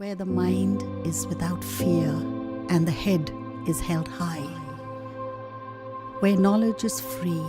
where the mind is without fear and the head is held high, where knowledge is free.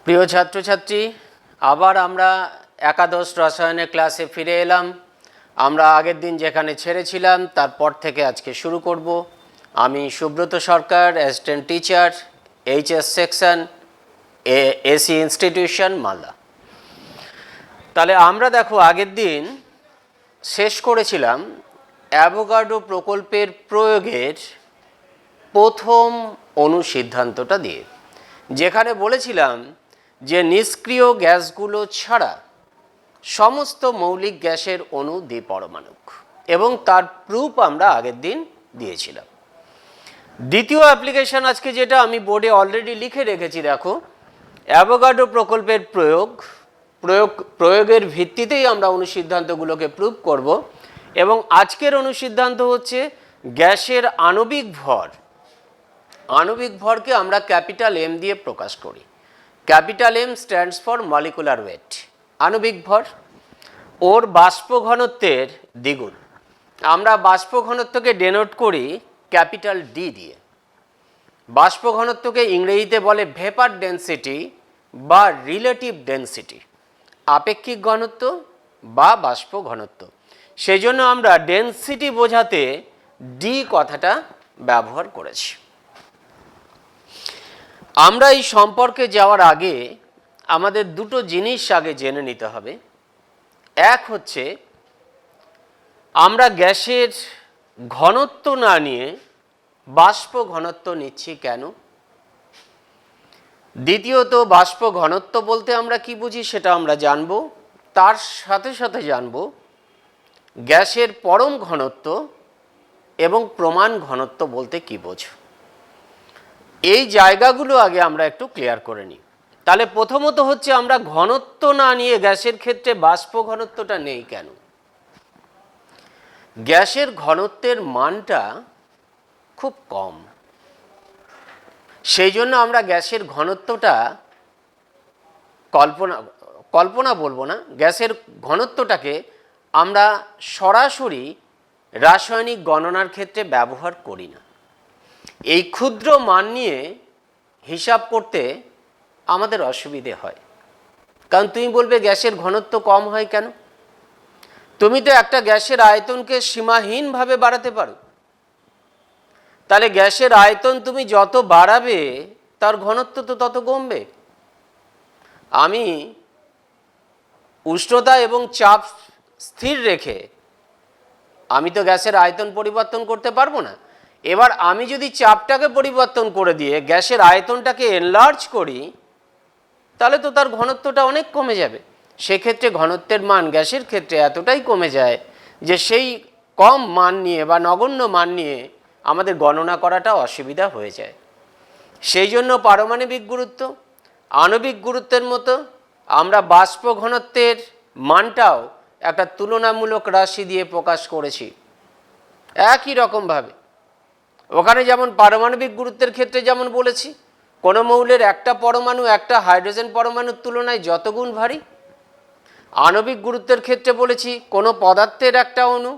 প্রিয় ছাত্রছাত্রী, আবার আমরা একাদশ রসায়নের ক্লাসে ফিরে এলাম। আমরা আগের দিন যেখানে ছেড়েছিলাম তারপর থেকে আজকে শুরু করব। আমি Subrata Sarkar, assistant teacher, HS section, AC institution, Malda. তাহলে আমরা দেখো আগের দিন শেষ করেছিলাম অ্যাভোগাড্রো প্রকল্পের প্রয়োগের প্রথম অনুসিদ্ধান্তটা দিয়ে, যেখানে বলেছিলাম যে নিষ্ক্রিয় গ্যাসগুলো ছাড়া সমস্ত মৌলিক গ্যাসের অণু দ্বিপরমাণুক, এবং তার প্রুফ আমরা আগের দিন দিয়েছিলাম। দ্বিতীয় অ্যাপ্লিকেশন আজকে যেটা আমি বোর্ডে অলরেডি লিখে রেখেছি, দেখো অ্যাভোগাড্রো প্রকল্পের প্রয়োগের ভিত্তিতেই আমরা অনুসিদ্ধান্তগুলোকে প্রুফ করব। এবং আজকের অনুসিদ্ধান্ত হচ্ছে গ্যাসের আণবিক ভর। আণবিক ভরকে আমরা ক্যাপিটাল এম দিয়ে প্রকাশ করি। Capital M stands for molecular weight. আণবিক ভর ওর বাষ্প ঘনত্বের দ্বিগুণ। আমরা বাষ্প ঘনত্বকে ডেনোট করি ক্যাপিটাল ডি দিয়ে। বাষ্প ঘনত্বকে ইংরেজিতে বলে ভেপার ডেনসিটি বা রিলেটিভ ডেনসিটি, আপেক্ষিক ঘনত্ব বা বাষ্প ঘনত্ব। সেই জন্য আমরা ডেনসিটি বোঝাতে ডি কথাটা ব্যবহার করেছি। আমরা এই সম্পর্কে যাওয়ার আগে আমাদের দুটো জিনিস আগে জেনে নিতে হবে। এক হচ্ছে আমরা গ্যাসের ঘনত্ব না নিয়ে বাষ্প ঘনত্ব নিচ্ছি কেন। দ্বিতীয়ত বাষ্প ঘনত্ব বলতে আমরা কি বুঝি সেটা আমরা জানব। তার সাথে সাথে জানব গ্যাসের পরম ঘনত্ব এবং প্রমাণ ঘনত্ব বলতে কি বোঝো। এই জায়গাগুলো আগে আমরা একটু ক্লিয়ার করে নিই। তাহলে প্রথমত হচ্ছে আমরা ঘনত্ব না নিয়ে গ্যাসের ক্ষেত্রে বাষ্প ঘনত্বটা নেই কেন। গ্যাসের ঘনত্বের মানটা খুব কম, সেই জন্য আমরা গ্যাসের ঘনত্বটা কল্পনা বলবো না, গ্যাসের ঘনত্বটাকে আমরা সরাসরি রাসায়নিক গণনার ক্ষেত্রে ব্যবহার করি না। এই ক্ষুদ্র মান নিয়ে হিসাব করতে আমাদের অসুবিধে হয়। কারণ তুমি বলবে গ্যাসের ঘনত্ব কম হয় কেন? তুমি তো একটা গ্যাসের আয়তনকে সীমাহীনভাবে বাড়াতে পারো। তাহলে গ্যাসের আয়তন তুমি যত বাড়াবে তার ঘনত্ব তো তত কমবে। আমি উষ্ণতা এবং চাপ স্থির রেখে আমি তো গ্যাসের আয়তন পরিবর্তন করতে পারবো না। এবার আমি যদি চাপটাকে পরিবর্তন করে দিয়ে গ্যাসের আয়তনটাকে এনলার্জ করি, তাহলে তো তার ঘনত্বটা অনেক কমে যাবে। সেক্ষেত্রে ঘনত্বের মান গ্যাসের ক্ষেত্রে এতটাই কমে যায় যে সেই কম মান নিয়ে বা নগণ্য মান নিয়ে আমাদের গণনা করাটা অসুবিধা হয়ে যায়। সেই জন্য পারমাণবিক গুরুত্ব, আণবিক গুরুত্বের মতো আমরা বাষ্প ঘনত্বের মানটাও একটা তুলনামূলক রাশি দিয়ে প্রকাশ করেছি একই রকমভাবে। ওখানে যেমন পারমাণবিক গুরুত্বের ক্ষেত্রে যেমন বলেছি, কোনো মৌলের একটা পরমাণু একটা হাইড্রোজেন পরমাণুর তুলনায় যত গুণ ভারী। আণবিক গুরুত্বের ক্ষেত্রে বলেছি কোনো পদার্থের একটা অণু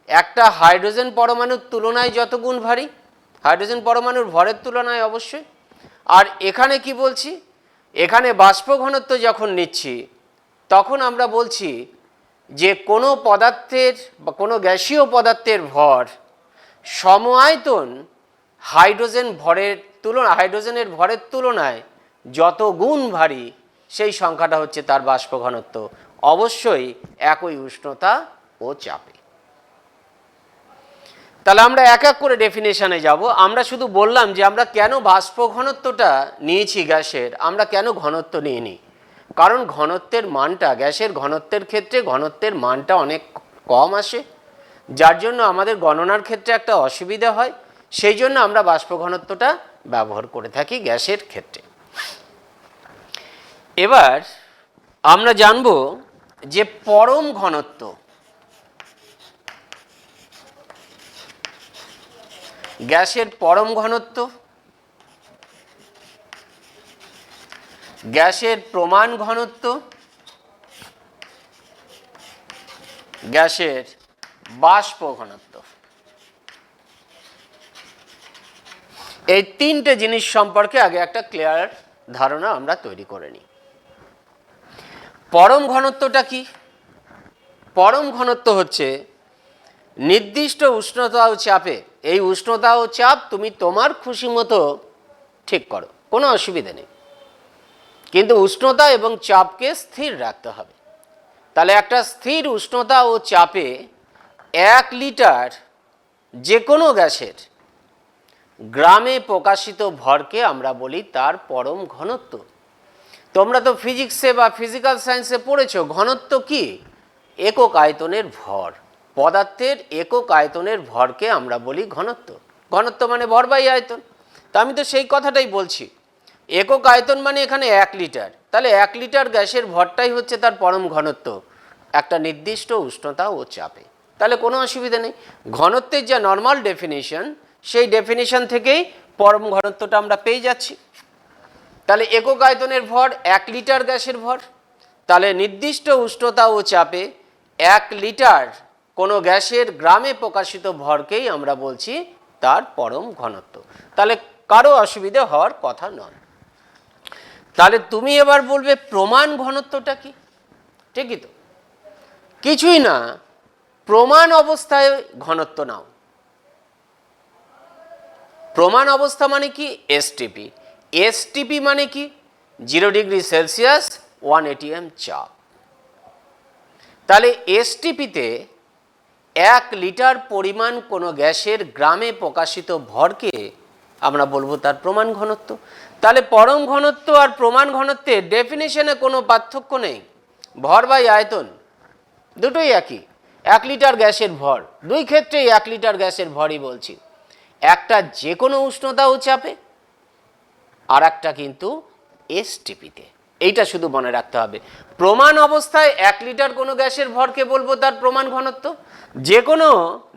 একটা হাইড্রোজেন পরমাণুর তুলনায় যত গুণ ভারী, হাইড্রোজেন পরমাণুর ভরের তুলনায় অবশ্যই। আর এখানে কি বলছি, এখানে বাষ্প ঘনত্ব যখন নিচ্ছি তখন আমরা বলছি যে কোনো পদার্থের বা কোনো গ্যাসীয় পদার্থের ভর সম আয়তন হাইড্রোজেনের ভরের তুলনায় যত গুণ ভারী সেই সংখ্যাটা হচ্ছে তার বাষ্প ঘনত্ব, অবশ্যই একই উষ্ণতা ও চাপে। তাহলে আমরা এক এক করে ডেফিনেশনে যাব। আমরা শুধু বললাম যে আমরা কেন বাষ্প ঘনত্বটা নিয়েছি গ্যাসের, আমরা কেন ঘনত্ব নিইনি। কারণ ঘনত্বের মানটা, গ্যাসের ঘনত্বের ক্ষেত্রে ঘনত্বের মানটা অনেক কম আসে, যার জন্য আমাদের গণনার ক্ষেত্রে একটা অসুবিধা হয়। সেই জন্য আমরা বাষ্প ঘনত্বটা ব্যবহার করে থাকি গ্যাসের ক্ষেত্রে। এবার আমরা জানব যে পরম ঘনত্ব। গ্যাসের পরম ঘনত্ব, গ্যাসের প্রমাণ ঘনত্ব, গ্যাসের বাষ্প ঘনত্ব, এই তিনটে জিনিস সম্পর্কে আগে একটা ক্লিয়ার ধারণা আমরা তৈরি করে নিই। পরম ঘনত্বটা কি? পরম ঘনত্ব হচ্ছে নির্দিষ্ট উষ্ণতা ও চাপে, এই উষ্ণতা ও চাপ তুমি তোমার খুশি মতো ঠিক করো, কোনো অসুবিধা নেই, কিন্তু উষ্ণতা এবং চাপকে স্থির রাখতে হবে। তাহলে একটা স্থির উষ্ণতা ও চাপে 1 লিটার যে কোনো গ্যাসের গ্রামে প্রকাশিত ভরকে আমরা বলি তার পরম ঘনত্ব। তোমরা তো ফিজিক্সে বা ফিজিক্যাল সায়েন্সে পড়েছো, ঘনত্ব কি? একক আয়তনের ভর। পদার্থের একক আয়তনের ভরকে আমরা বলি ঘনত্ব। ঘনত্ব মানে ভর বাই আয়তন। তা আমি তো সেই কথাটাই বলছি, একক আয়তন মানে এখানে 1 লিটার, তাহলে 1 লিটার গ্যাসের ভরটাই হচ্ছে তার পরম ঘনত্ব একটা নির্দিষ্ট উষ্ণতা ও চাপে। তাহলে কোনো অসুবিধা নেই, ঘনত্বের যা নর্মাল ডেফিনিশন সেই ডেফিনিশন থেকেই পরম ঘনত্বটা আমরা পেয়ে যাচ্ছি। তাহলে একক আয়তনের ভর 1 লিটার গ্যাসের ভর, তাহলে নির্দিষ্ট উষ্ণতা ও চাপে 1 লিটার কোনো গ্যাসের গ্রামে প্রকাশিত ভরকেই আমরা বলছি তার পরম ঘনত্ব। তাহলে কারো অসুবিধা হওয়ার কথা নয়। তাহলে তুমি এবার বলবে প্রমাণ ঘনত্বটা কি? ঠিকই তো, কিছুই না, প্রমাণ অবস্থায় ঘনত্ব নাও। প্রমাণ অবস্থা মানে কি? এসটিপি। এসটিপি মানে কি? 0 ডিগ্রি সেলসিয়াস 1 atm চাপ। তাহলে এসটিপিতে 1 লিটার পরিমাণ কোনো গ্যাসের গ্রামে প্রকাশিত ভরকে আমরা বলবো তার প্রমাণ ঘনত্ব। তাহলে পরম ঘনত্ব আর প্রমাণ ঘনত্বের ডেফিনেশনে কোনো পার্থক্য নেই, ভর বাই আয়তন দুটোই একই। 1 লিটার গ্যাসের ভর, দুই ক্ষেত্রেই 1 লিটার গ্যাসের ভরই বলছি, একটা যে কোনো উষ্ণতা ও চাপে, আর একটা কিন্তু এসটিপিতে। এইটা শুধু মনে রাখতে হবে। প্রমাণ অবস্থায় 1 লিটার কোনো গ্যাসের ভরকে বলবো তার প্রমাণ ঘনত্ব, যে কোনো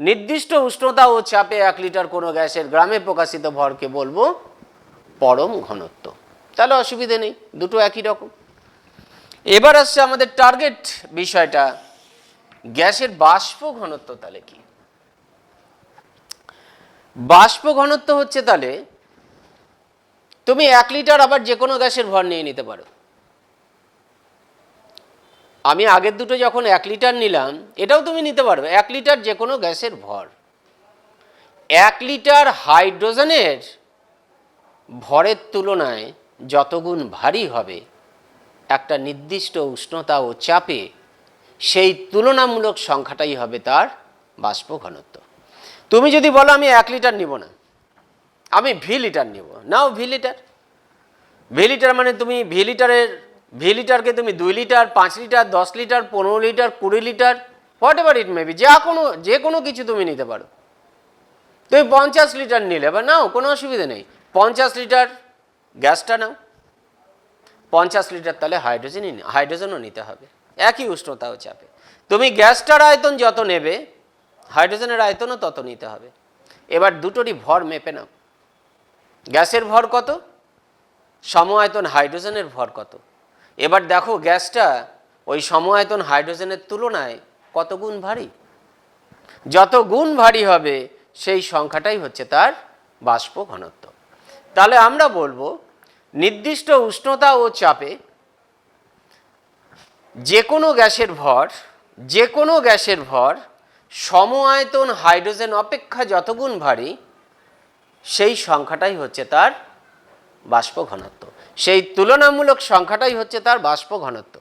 নির্দিষ্ট উষ্ণতা ও চাপে 1 লিটার কোনো গ্যাসের গ্রামে প্রকাশিত ভরকে বলবো পরম ঘনত্ব। তাহলে অসুবিধে নেই, দুটো একই রকম। এবার আসছে আমাদের টার্গেট বিষয়টা, গ্যাসের বাষ্প ঘনত্ব। তাহলে কি বাষ্প ঘনত্ব হচ্ছে? তাহলে তুমি 1 লিটার আবার যে কোনো গ্যাসের ভর নিয়ে নিতে পারো। আমি আগের দুটো যখন 1 লিটার নিলাম, এটাও তুমি নিতে পারবে 1 লিটার যে কোনো গ্যাসের ভর। 1 লিটার হাইড্রোজেনের ভরের তুলনায় যত গুণ ভারী হবে একটা নির্দিষ্ট উষ্ণতা ও চাপে, সেই তুলনামূলক সংখ্যাটাই হবে তার বাষ্প ঘনত্ব। তুমি যদি বলো আমি 1 লিটার নিব না, আমি ভি লিটার নিব, নাও ভি লিটার। ভি লিটার মানে তুমি ভি লিটারকে তুমি 2 litre, 5 litre, 10 litre, 15 litre, 20 litre, what ever it may be, যে কোনো কিছু তুমি নিতে পারো। তুমি 50 লিটার নিলে বা নাও, কোনো অসুবিধা নেই। 50 লিটার গ্যাসটা নাও, 50 লিটার তাহলে হাইড্রোজেনও নিতে হবে, একই উষ্ণতা ও চাপে। তুমি গ্যাসটার আয়তন যত নেবে হাইড্রোজেনের আয়তনও তত নিতে হবে। এবার দুটোরই ভর মেপে নাও, গ্যাসের ভর কত, সম আয়তন হাইড্রোজেনের ভর কত। এবার দেখো গ্যাসটা ওই সম আয়তন হাইড্রোজেনের তুলনায় কত গুণ ভারী। যত গুণ ভারী হবে সেই সংখ্যাটাই হচ্ছে তার বাষ্প ঘনত্ব। তাহলে আমরা বলবো নির্দিষ্ট উষ্ণতা ও চাপে যে কোনো গ্যাসের ভর সম আয়তন হাইড্রোজেন অপেক্ষা যত গুণ ভারী সেই সংখ্যাটাই হচ্ছে তার বাষ্প ঘনত্ব, সেই তুলনামূলক সংখ্যাটাই হচ্ছে তার বাষ্প ঘনত্ব।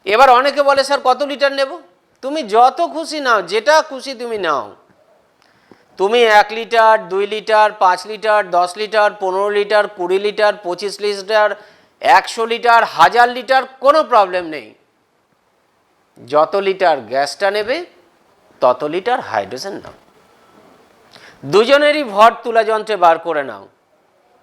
এবার অনেকে বলে স্যার কত লিটার নেব? তুমি যত খুশি নাও, যেটা খুশি তুমি নাও। তুমি 1 litre 2 litre 5 litre 10 litre 15 litre 20 litre 25 litre 100 litre 1000 litre কোনো প্রবলেম নেই। যত লিটার গ্যাসটা নেবে তত লিটার হাইড্রোজেন নাও। দুজনেরই ভর তুলা যন্ত্রে বার করে নাও,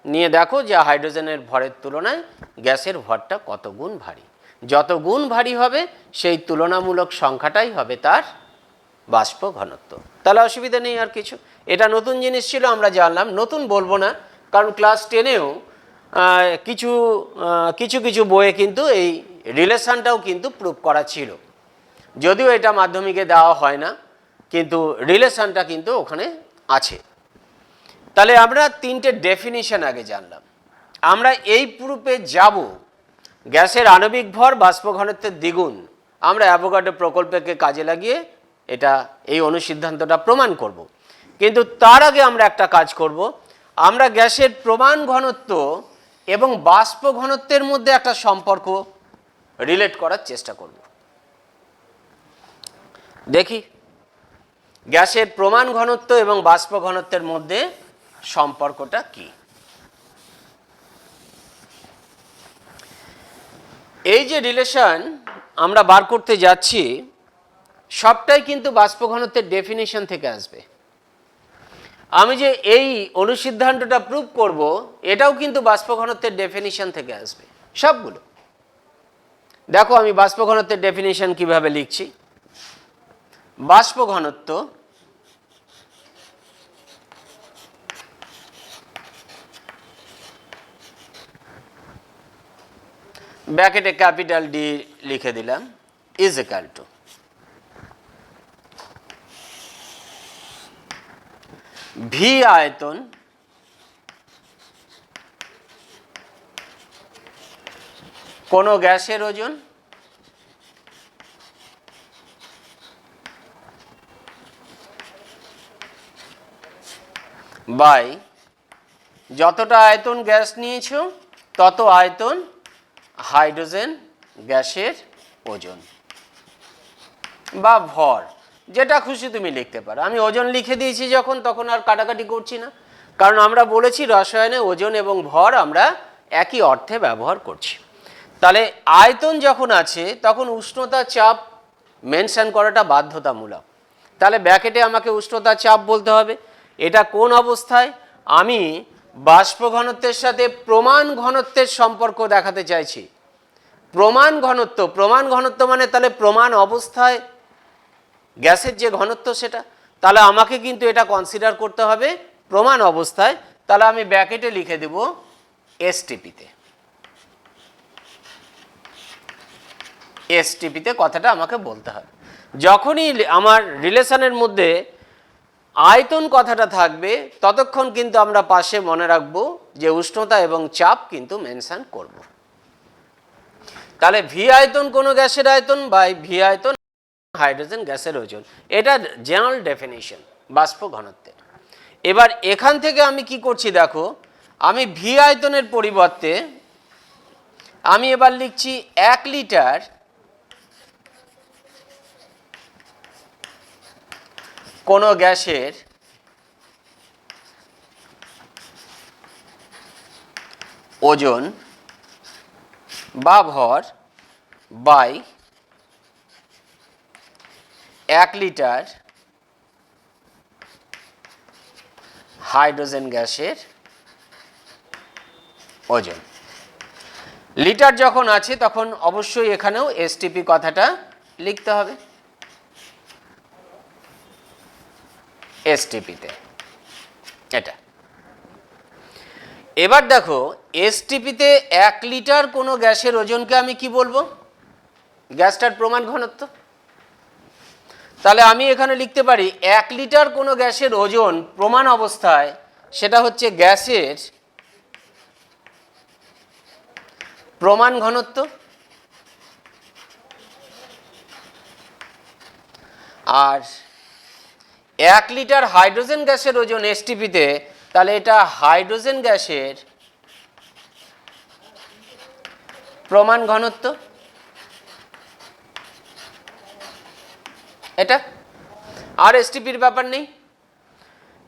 নিয়ে দেখো যে হাইড্রোজেনের ভরের তুলনায় গ্যাসের ভরটা কত গুণ ভারী। যত গুণ ভারী হবে সেই তুলনামূলক সংখ্যাটাই হবে তার বাষ্প ঘনত্ব। তাহলে অসুবিধা নেই আর কিছু। এটা নতুন জিনিস ছিল, আমরা জানলাম। নতুন বলবো না, কারণ ক্লাস 10-এও কিছু কিছু কিছু বইয়ে কিন্তু এই রিলেশনটাও কিন্তু প্রুভ করা ছিল, যদিও এটা মাধ্যমিকে দেওয়া হয় না, কিন্তু রিলেশনটা কিন্তু ওখানে আছে। তাহলে আমরা 3টে ডেফিনিশন আগে জানলাম। আমরা এই প্রুফে যাব গ্যাসের আণবিক ভর বাষ্প ঘনত্বের দ্বিগুণ। আমরা অ্যাভোগাড্রো প্রকল্পকে কাজে লাগিয়ে এটা এই অনুসিদ্ধান্তটা প্রমাণ করব। কিন্তু তার আগে আমরা একটা কাজ করব, আমরা গ্যাসের প্রমাণ ঘনত্ব এবং বাষ্প ঘনত্বের মধ্যে একটা সম্পর্ক রিলেট করার চেষ্টা করব। দেখি গ্যাসের প্রমাণ ঘনত্ব এবং বাষ্প ঘনত্বের মধ্যে সম্পর্কটা কি। এই যে রিলেশন আমরা বার করতে যাচ্ছি সবটাই কিন্তু বাষ্প ঘনত্বের ডেফিনিশন থেকে আসবে। আমি যে এই অনুসিদ্ধান্তটা প্রুভ করব এটাও কিন্তু বাষ্প ঘনত্বের ডেফিনিশন থেকে আসবে সবগুলো। দেখো আমি বাষ্প ঘনত্বের ডেফিনিশন কিভাবে লিখছি। বাষ্প ঘনত্ব ব্র্যাকেটে ক্যাপিটাল ডি লিখে দিলাম ইজ ইকুয়াল টু ভি আয়তন কোন গ্যাসের ওজন বাই যতটা আয়তন গ্যাস নিয়েছো তত আয়তন হাইড্রোজেন গ্যাসের ওজন বা ভর, যেটা খুশি তুমি লিখতে পারো। আমি ওজন লিখে দিয়েছি যখন, তখন আর কাটাকাটি করছি না, কারণ আমরা বলেছি রসায়নে ওজন এবং ভর আমরা একই অর্থে ব্যবহার করছি। তাহলে আয়তন যখন আছে তখন উষ্ণতা চাপ মেনশন করাটা বাধ্যতামূলক। তাহলে ব্র্যাকেটে আমাকে উষ্ণতা চাপ বলতে হবে। এটা কোন অবস্থায়? আমি বাষ্প ঘনত্বের সাথে প্রমাণ ঘনত্বের সম্পর্ক দেখাতে চাইছি। প্রমাণ ঘনত্ব মানে তাহলে প্রমাণ অবস্থায় গ্যাসের যে ঘনত্ব সেটা, তাহলে আমাকে কিন্তু এটা কনসিডার করতে হবে প্রমাণ অবস্থায়। তাহলে আমি ব্র্যাকেটে লিখে দেব এসটিপিতে। এসটিপিতে কথাটা আমাকে বলতে হবে। যখনই আমার রিলেশনের মধ্যে আয়তন কথাটা থাকবে ততক্ষণ কিন্তু আমরা পাশে মনে রাখবো যে উষ্ণতা এবং চাপ কিন্তু মেনশন করব। তাহলে ভি আয়তন কোনো গ্যাসের আয়তন বাই ভি আয়তন হাইড্রোজেন গ্যাসের ওজন, এটা জেনারেল ডেফিনিশন বাষ্প ঘনত্বের। এবার এখান থেকে আমি কি করছি দেখো, আমি ভি আয়তনের পরিবর্তে আমি এবার লিখছি 1 লিটার কোনো গ্যাসের ওজন বা ভর বাই 1 লিটার হাইড্রোজেন গ্যাসের ওজন। লিটার যখন আছে তখন অবশ্যই এখানেও এসটিপি কথাটা লিখতে হবে এসটিপিতে এটা। এবার দেখো এসটিপিতে 1 লিটার কোনো গ্যাসের ওজনকে আমি কি বলবো? গ্যাসটার প্রমাণ ঘনত্ব। তাহলে আমি এখানে লিখতে পারি 1 লিটার কোনো গ্যাসের ওজন প্রমাণ অবস্থায় সেটা হচ্ছে গ্যাসের প্রমাণ ঘনত্ব, আর 1 লিটার হাইড্রোজেন গ্যাসের ওজন এসটিপিতে, তাহলে এটা হাইড্রোজেন গ্যাসের প্রমাণ ঘনত্ব। এটা আর এসটিপির ব্যাপার নেই।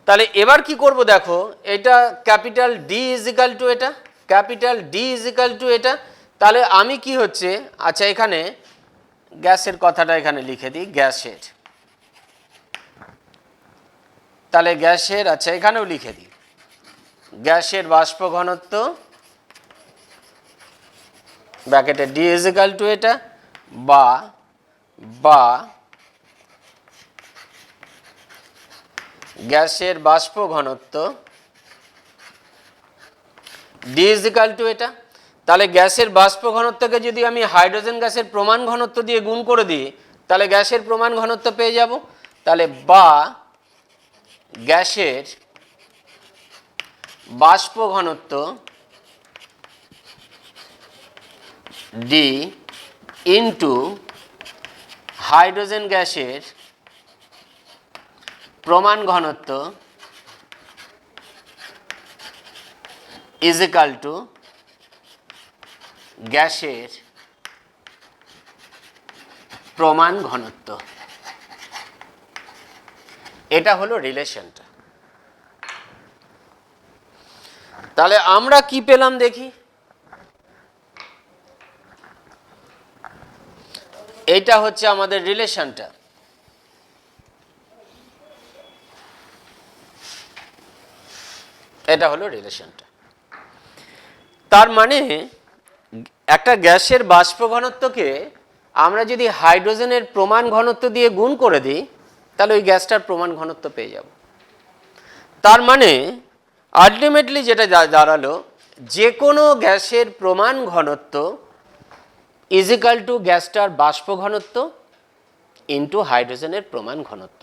তাহলে এবার কি করব দেখো, এটা capital D is equal to এটা, capital D is equal to এটা। তাহলে আমি কি হচ্ছে, আচ্ছা এখানে গ্যাসের কথাটা এখানে লিখে দিই, গ্যাসের, তাহলে গ্যাসের, আচ্ছা এখানেও লিখে দিই, গ্যাসের বাষ্প ঘনত্ব ব্র্যাকেটে ডি ইজ ইকাল টু এটা, বা বা গ্যাসের বাষ্প ঘনত্ব ডি ইজ ইকাল টু এটা। তাহলে গ্যাসের বাষ্প ঘনত্বকে যদি আমি হাইড্রোজেন গ্যাসের প্রমাণ ঘনত্ব দিয়ে গুণ করে দিই, তাহলে গ্যাসের প্রমাণ ঘনত্ব পেয়ে যাব। তাহলে বা গ্যাসের বাষ্প ঘনত্ব ডি ইন্টু হাইড্রোজেন গ্যাসের প্রমাণ ঘনত্ব ইজ ইকাল টু গ্যাসের প্রমাণ ঘনত্ব। এটা হলো রিলেশনটা। তাহলে আমরা কি পেলাম দেখি, এইটা হচ্ছে আমাদের রিলেশনটা। এটা হলো রিলেশনটা। তার মানে একটা গ্যাসের বাষ্প ঘনত্বকে আমরা যদি হাইড্রোজেনের প্রমাণ ঘনত্ব দিয়ে গুণ করে দিই, তাহলে ওই গ্যাসটার প্রমাণ ঘনত্ব পেয়ে যাব। তার মানে আলটিমেটলি যেটা দাঁড়ালো, যে কোনো গ্যাসের প্রমাণ ঘনত্ব ইজ ইকাল টু গ্যাসটার বাষ্প ঘনত্ব ইন্টু হাইড্রোজেনের প্রমাণ ঘনত্ব।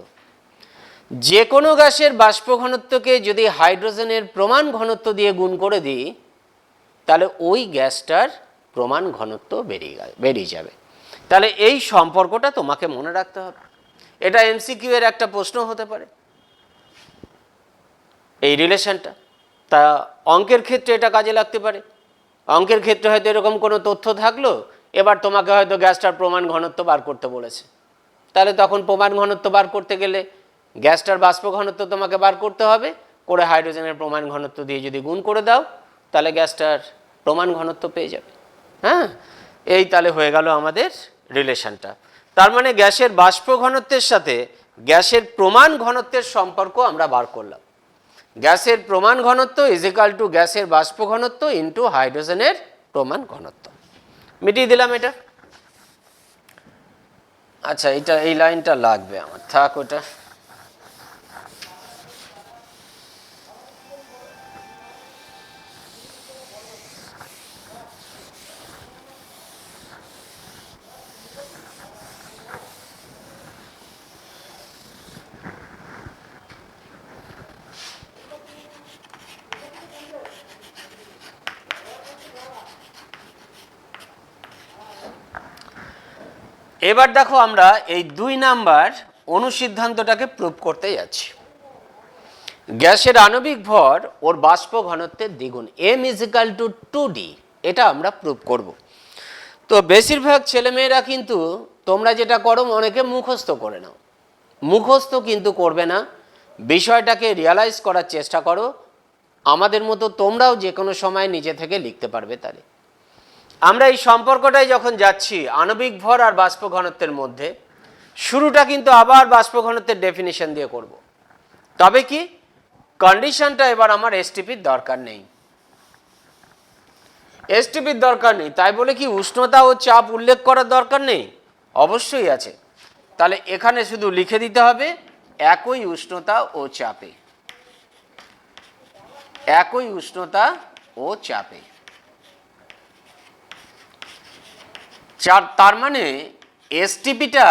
যে কোনো গ্যাসের বাষ্প ঘনত্বকে যদি হাইড্রোজেনের প্রমাণ ঘনত্ব দিয়ে গুণ করে দিই, তাহলে ওই গ্যাসটার প্রমাণ ঘনত্ব বেরিয়ে যাবে। তাহলে এই সম্পর্কটা তোমাকে মনে রাখতে হবে। এটা এমসিকিউ এর একটা প্রশ্ন হতে পারে, এই রিলেশনটা। তা অঙ্কের ক্ষেত্রে এটা কাজে লাগতে পারে। অঙ্কের ক্ষেত্রে হয়তো এরকম কোনো তথ্য থাকলো, এবার তোমাকে হয়তো গ্যাসটার প্রমাণ ঘনত্ব বার করতে বলেছে, তাহলে তখন প্রমাণ ঘনত্ব বার করতে গেলে গ্যাসটার বাষ্প ঘনত্ব তোমাকে বার করতে হবে, করে হাইড্রোজেনের প্রমাণ ঘনত্ব দিয়ে যদি গুণ করে দাও, তাহলে গ্যাসটার প্রমাণ ঘনত্ব পেয়ে যাবে। হ্যাঁ, এই তাহলে হয়ে গেল আমাদের রিলেশনটা। তার মানে গ্যাসের বাষ্প ঘনত্বের সাথে গ্যাসের প্রমাণ ঘনত্বের সম্পর্ক আমরা বার করলাম। গ্যাসের প্রমাণ ঘনত্ব ইজ ইকাল টু গ্যাসের বাষ্প ঘনত্ব ইন্টু হাইড্রোজেনের প্রমাণ ঘনত্ব। মিটিয়ে দিলাম এটা। আচ্ছা, এটা এই লাইনটা লাগবে আমার, থাক ওটা। এবার দেখো, আমরা এই 2 নাম্বার অনুসিদ্ধান্তটাকে প্রুভ করতে যাচ্ছি। গ্যাসের আণবিক ভর ওর বাষ্প ঘনত্বের দ্বিগুণ, m is equal to 2d, এটা আমরা প্রুভ করব। তো বেশিরভাগ ছেলেমেয়েরা কিন্তু তোমরা যেটা করো, অনেকে মুখস্থ করে নাও। মুখস্থ কিন্তু করবে না, বিষয়টাকে রিয়ালাইজ করার চেষ্টা করো। আমাদের মতো তোমরাও যে কোনো সময় নিজে থেকে লিখতে পারবে। তাহলে আমরা এই সম্পর্কটাই যখন যাচ্ছি আণবিক ভর আর বাষ্প ঘনত্বের মধ্যে, শুরুটা কিন্তু আবার বাষ্প ঘনত্বের ডেফিনিশন দিয়ে করব। তবে কি কন্ডিশনটা এবার আমার এসটিপির দরকার নেই। এসটিপির দরকার নেই তাই বলে কি উষ্ণতা ও চাপ উল্লেখ করার দরকার নেই? অবশ্যই আছে। তাহলে এখানে শুধু লিখে দিতে হবে একই উষ্ণতা ও চাপে, একই উষ্ণতা ও চাপে। তার মানে এসটিপিটা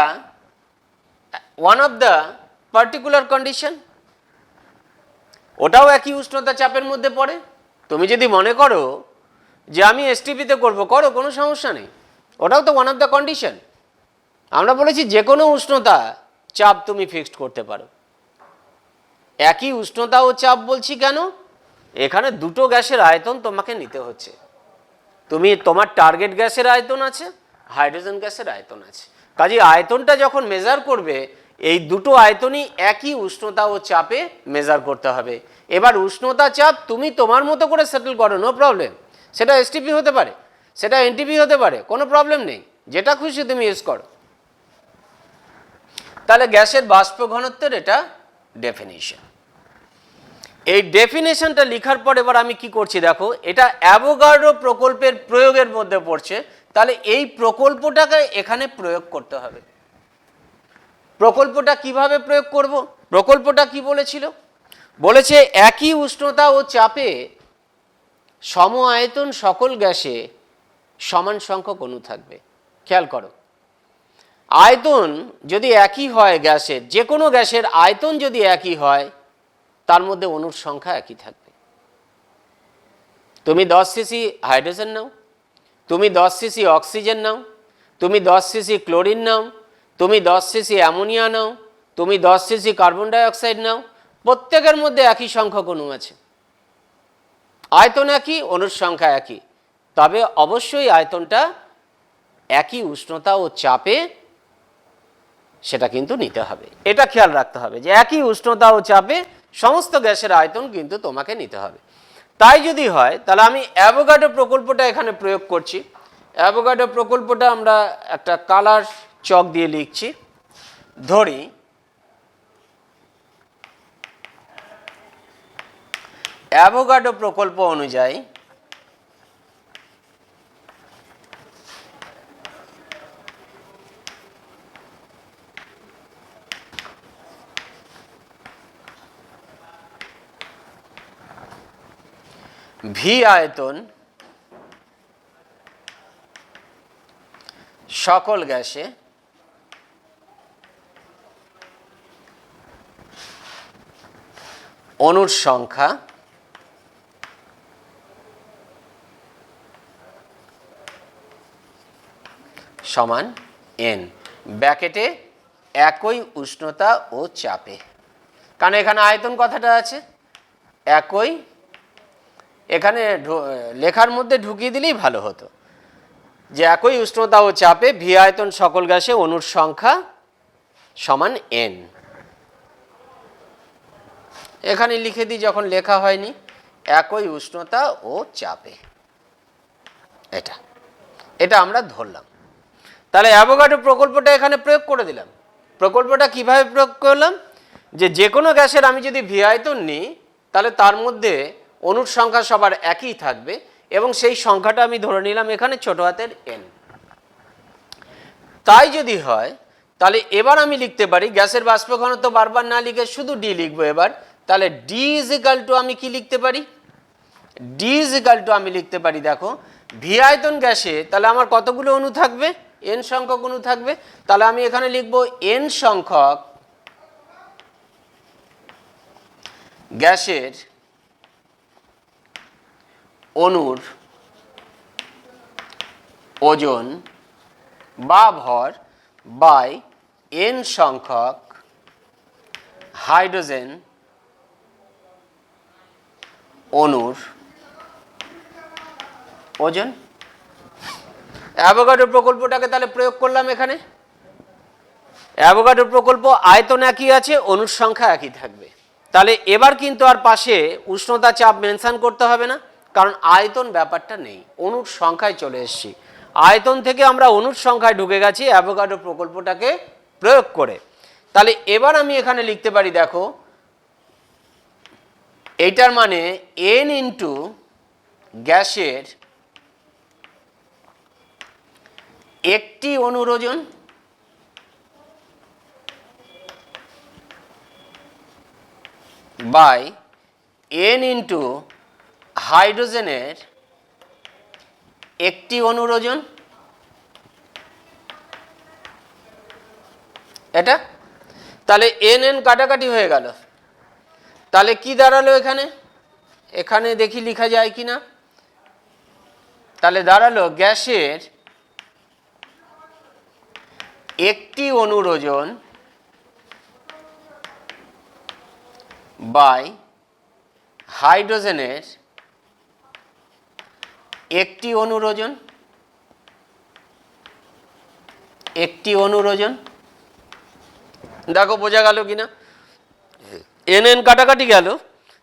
one of the particular condition, ওটাও একই উষ্ণতা চাপের মধ্যে পড়ে। তুমি যদি মনে করো যে আমি এসটিপিতে করবো, করো, কোনো সমস্যা নেই, ওটাও তো ওয়ান অফ দ্য কন্ডিশন। আমরা বলেছি যে কোনো উষ্ণতা চাপ তুমি ফিক্সড করতে পারো। একই উষ্ণতা ও চাপ বলছি কেন, এখানে দুটো গ্যাসের আয়তন তোমাকে নিতে হচ্ছে। তোমার টার্গেট গ্যাসের আয়তন আছে, হাইড্রোজেন গ্যাসের আয়তন আছে। কাজে আয়তনটা যখন মেজার করবে, এই দুটো আয়তনই একই উষ্ণতা ও চাপে মেজার করতে হবে। এবার উষ্ণতা চাপ তুমি তোমার মতো করে সেটেল করো, নো প্রবলেম। সেটা এসটিপি হতে পারে, সেটা এনটিপি হতে পারে, কোনো প্রবলেম নেই, যেটা খুশি তুমি ইউজ করো। তাহলে গ্যাসের বাষ্প ঘনত্বের এটা ডেফিনিশন। এই ডেফিনেশনটা লেখার পর এবার আমি কি করছি দেখো, এটা অ্যাভোগাড্রো প্রকল্পের প্রয়োগের মধ্যে পড়ছে। তাহলে এই প্রকল্পটাকে এখানে প্রয়োগ করতে হবে। প্রকল্পটা কিভাবে প্রয়োগ করব? প্রকল্পটা কি বলেছিল? বলেছে একই উষ্ণতা ও চাপে সম আয়তন সকল গ্যাসে সমান সংখ্যক অণু থাকবে। খেয়াল করো, আয়তন যদি একই হয় গ্যাসের, যে কোনো গ্যাসের আয়তন যদি একই হয়, তার মধ্যে অণুর সংখ্যা একই থাকবে। তুমি 10 সিসি হাইড্রোজেন নাও, তুমি 10 সিসি অক্সিজেন নাও, তুমি 10 সিসি ক্লোরিন নাও, তুমি 10 সিসি অ্যামোনিয়া নাও, তুমি 10 সিসি কার্বন ডাইঅক্সাইড নাও, প্রত্যেকের মধ্যে একই সংখ্যক অণু আছে। আয়তন একই, অণুর সংখ্যা একই, তবে অবশ্যই আয়তনটা একই উষ্ণতা ও চাপে সেটা কিন্তু নিতে হবে। এটা খেয়াল রাখতে হবে যে একই উষ্ণতা ও চাপে সমস্ত গ্যাসের আয়তন কিন্তু তোমাকে নিতে হবে। তাই যদি হয় তাহলে আমি অ্যাভোগাড্রো প্রকল্পটা এখানে প্রয়োগ করছি। অ্যাভোগাড্রো প্রকল্পটা আমরা একটা কালার চক দিয়ে লিখছি। ধরি অ্যাভোগাড্রো প্রকল্প অনুযায়ী ভি আয়তন সকল গ্যাসে অণুর সংখ্যা সমান এন, ব্র্যাকেটে একই উষ্ণতা ও চাপে। কারণ এখানে আয়তন কথাটা আছে, একই, এখানে লেখার মধ্যে ঢুকিয়ে দিলেই ভালো হতো যে একই উষ্ণতা ও চাপে ভি আয়তন সকল গ্যাসে অণুর সংখ্যা সমান এন। এখানে লিখে দিই যখন লেখা হয়নি, একই উষ্ণতা ও চাপে, এটা এটা আমরা ধরলাম। তাহলে অ্যাভোগাড্রো প্রকল্পটা এখানে প্রয়োগ করে দিলাম। প্রকল্পটা কিভাবে প্রয়োগ করলাম, যে কোনো গ্যাসের আমি যদি ভি আয়তন নিই তাহলে তার মধ্যে অণুর সংখ্যা সবার একই থাকবে, এবং সেই সংখ্যাটা আমি ধরে নিলাম এখানে ছোট হাতের এন। তাই যদি হয় তাহলে এবার আমি লিখতে পারি গ্যাসের বাষ্প ঘনত্ব বারবার না লিখে শুধু ডি লিখবো এবার। তাহলে ডি ইজ ইকাল টু আমি কি লিখতে পারি, ডি ইজ ইকাল টু আমি লিখতে পারি দেখো ভি আয়তন গ্যাসে তাহলে আমার কতগুলো অণু থাকবে, এন সংখ্যক অণু থাকবে। তাহলে আমি এখানে লিখবো এন সংখ্যক গ্যাসের অণুর ওজন বা ভর বাই এন সংখ্যক হাইড্রোজেন অণুর ওজন। অ্যাভোগাড্রো প্রকল্পটাকে তাহলে প্রয়োগ করলাম এখানে। অ্যাভোগাড্রো প্রকল্প আয়তন একই আছে, অণুর সংখ্যা একই থাকবে। তাহলে এবার কিন্তু আর পাশে উষ্ণতা চাপ মেনশন করতে হবে না, কারণ আয়তন ব্যাপারটা নেই, অণুর সংখ্যায় চলে এসেছি। আয়তন থেকে আমরা অণুর সংখ্যায় ঢুকে গেছি অ্যাভোগাড্রো প্রকল্পটাকে প্রয়োগ করে। তাহলে এবার আমি এখানে লিখতে পারি দেখো, এইটার মানে এন ইন্টু গ্যাসের একটি অণুর ওজন বাই এন ইন্টু হাইড্রোজেনের একটি অণুর ওজন। এটা তাহলে এন এন কাটাকাটি হয়ে গেল। তাহলে কি দাঁড়ালো এখানে, এখানে দেখি লেখা যায় কি না। তাহলে দাঁড়ালো গ্যাসের একটি অণুর ওজন বাই হাইড্রোজেনের একটি অণুর ওজন, একটি অণুর ওজন। দেখো বোঝা গেল কিনা, এন এন কাটাকাটি গেল,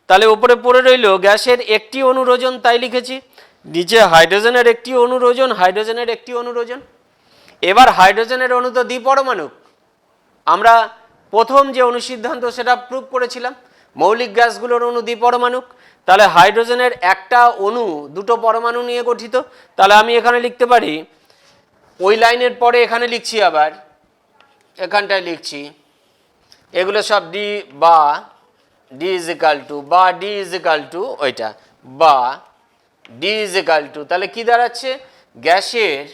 তাহলে উপরে পড়ে রইল গ্যাসের একটি অণুর ওজন, তাই লিখেছি। নিচে হাইড্রোজেনের একটি অণুর ওজন, হাইড্রোজেনের একটি অণুর ওজন। এবার হাইড্রোজেনের অণু তো দ্বিপরমাণুক, আমরা প্রথম যে অনুসিদ্ধান্ত সেটা প্রুভ করেছিলাম, মৌলিক গ্যাসগুলোর অণু দ্বিপরমাণুক। তাহলে হাইড্রোজেনের একটা অণু দুটো পরমাণু নিয়ে গঠিত। তাহলে আমি এখানে লিখতে পারি, ওই লাইনের পরে এখানে লিখছি, আবার এখানটায় লিখছি, এগুলো সব ডি বা ডি ইজ ইকাল টু, বা ডি ইজ ইকাল টু ওইটা, বা ডি ইজ ইকাল টু, তাহলে কি দাঁড়াচ্ছে, গ্যাসের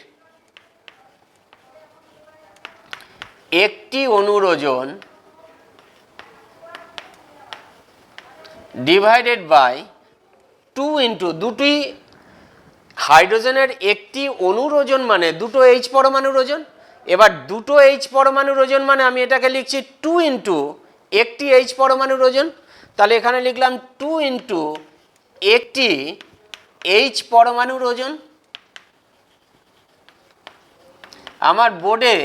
একটি অণুর ওজন ডিভাইডেড বাই 2 ইন্টু, দুটি হাইড্রোজেনের একটি অণুর ওজন মানে দুটো এইচ পরমাণুর ওজন। এবার দুটো এইচ পরমাণুর ওজন মানে আমি এটাকে লিখছি 2 ইন্টু একটি এইচ পরমাণুর ওজন। তাহলে এখানে লিখলাম 2 ইন্টু একটি এইচ পরমাণুর ওজন। আমার বোর্ডে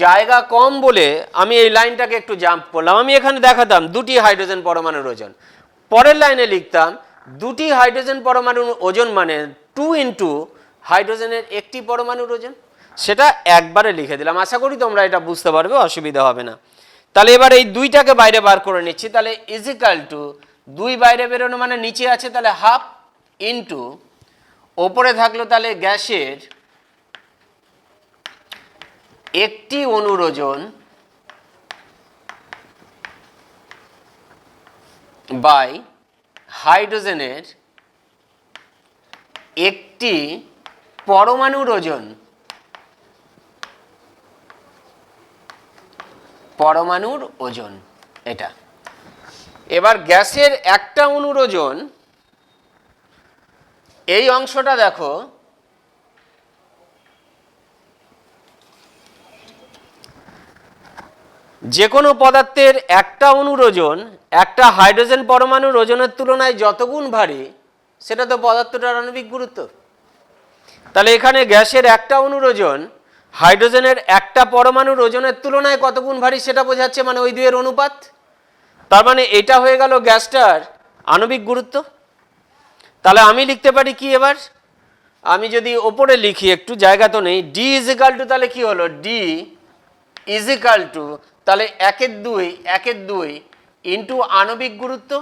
জায়গা কম বলে আমি এই লাইনটাকে একটু জাম্প করলাম। আমি এখানে দেখাতাম দুটি হাইড্রোজেন পরমাণুর ওজন, পরের লাইনে লিখতাম দুটি হাইড্রোজেন পরমাণুর ওজন মানে 2 ইন্টু হাইড্রোজেনের একটি পরমাণুর ওজন। সেটা একবারে লিখে দিলাম, আশা করি তোমরা এটা বুঝতে পারবে, অসুবিধা হবে না। তাহলে এবার এই দুইটাকে বাইরে বার করে নিচ্ছি, তাহলে ইজিক্যাল টু, দুই বাইরে বেরোনো মানে নিচে আছে, তাহলে হাফ ইন্টু ওপরে থাকলো তাহলে গ্যাসের একটি অণুর ওজন বাই হাইড্রোজেনের একটি পরমাণুর ওজন, পরমাণুর ওজন এটা। এবার গ্যাসের একটা অণুর ওজন, এই অংশটা দেখো, যে কোনো পদার্থের একটা অণুর ওজন একটা হাইড্রোজেন পরমাণুর ওজনের তুলনায় যত গুণ ভারী, সেটা তো পদার্থটার আণবিক গুরুত্ব। তাহলে এখানে গ্যাসের একটা অণুর ওজন হাইড্রোজেনের একটা পরমাণুর ওজনের তুলনায় কত গুণ ভারী সেটা বোঝাচ্ছে, মানে ওই দুইয়ের অনুপাত। তার মানে এটা হয়ে গেল গ্যাসটার আণবিক গুরুত্ব। তাহলে আমি লিখতে পারি কি, এবার আমি যদি ওপরে লিখি, একটু জায়গা তো নেই, ডি ইজ ইকাল টু, তাহলে কি হলো, ডি ইজ ইকাল টু, তাহলে 1/2 ইন্টু আণবিক গুরুত্ব।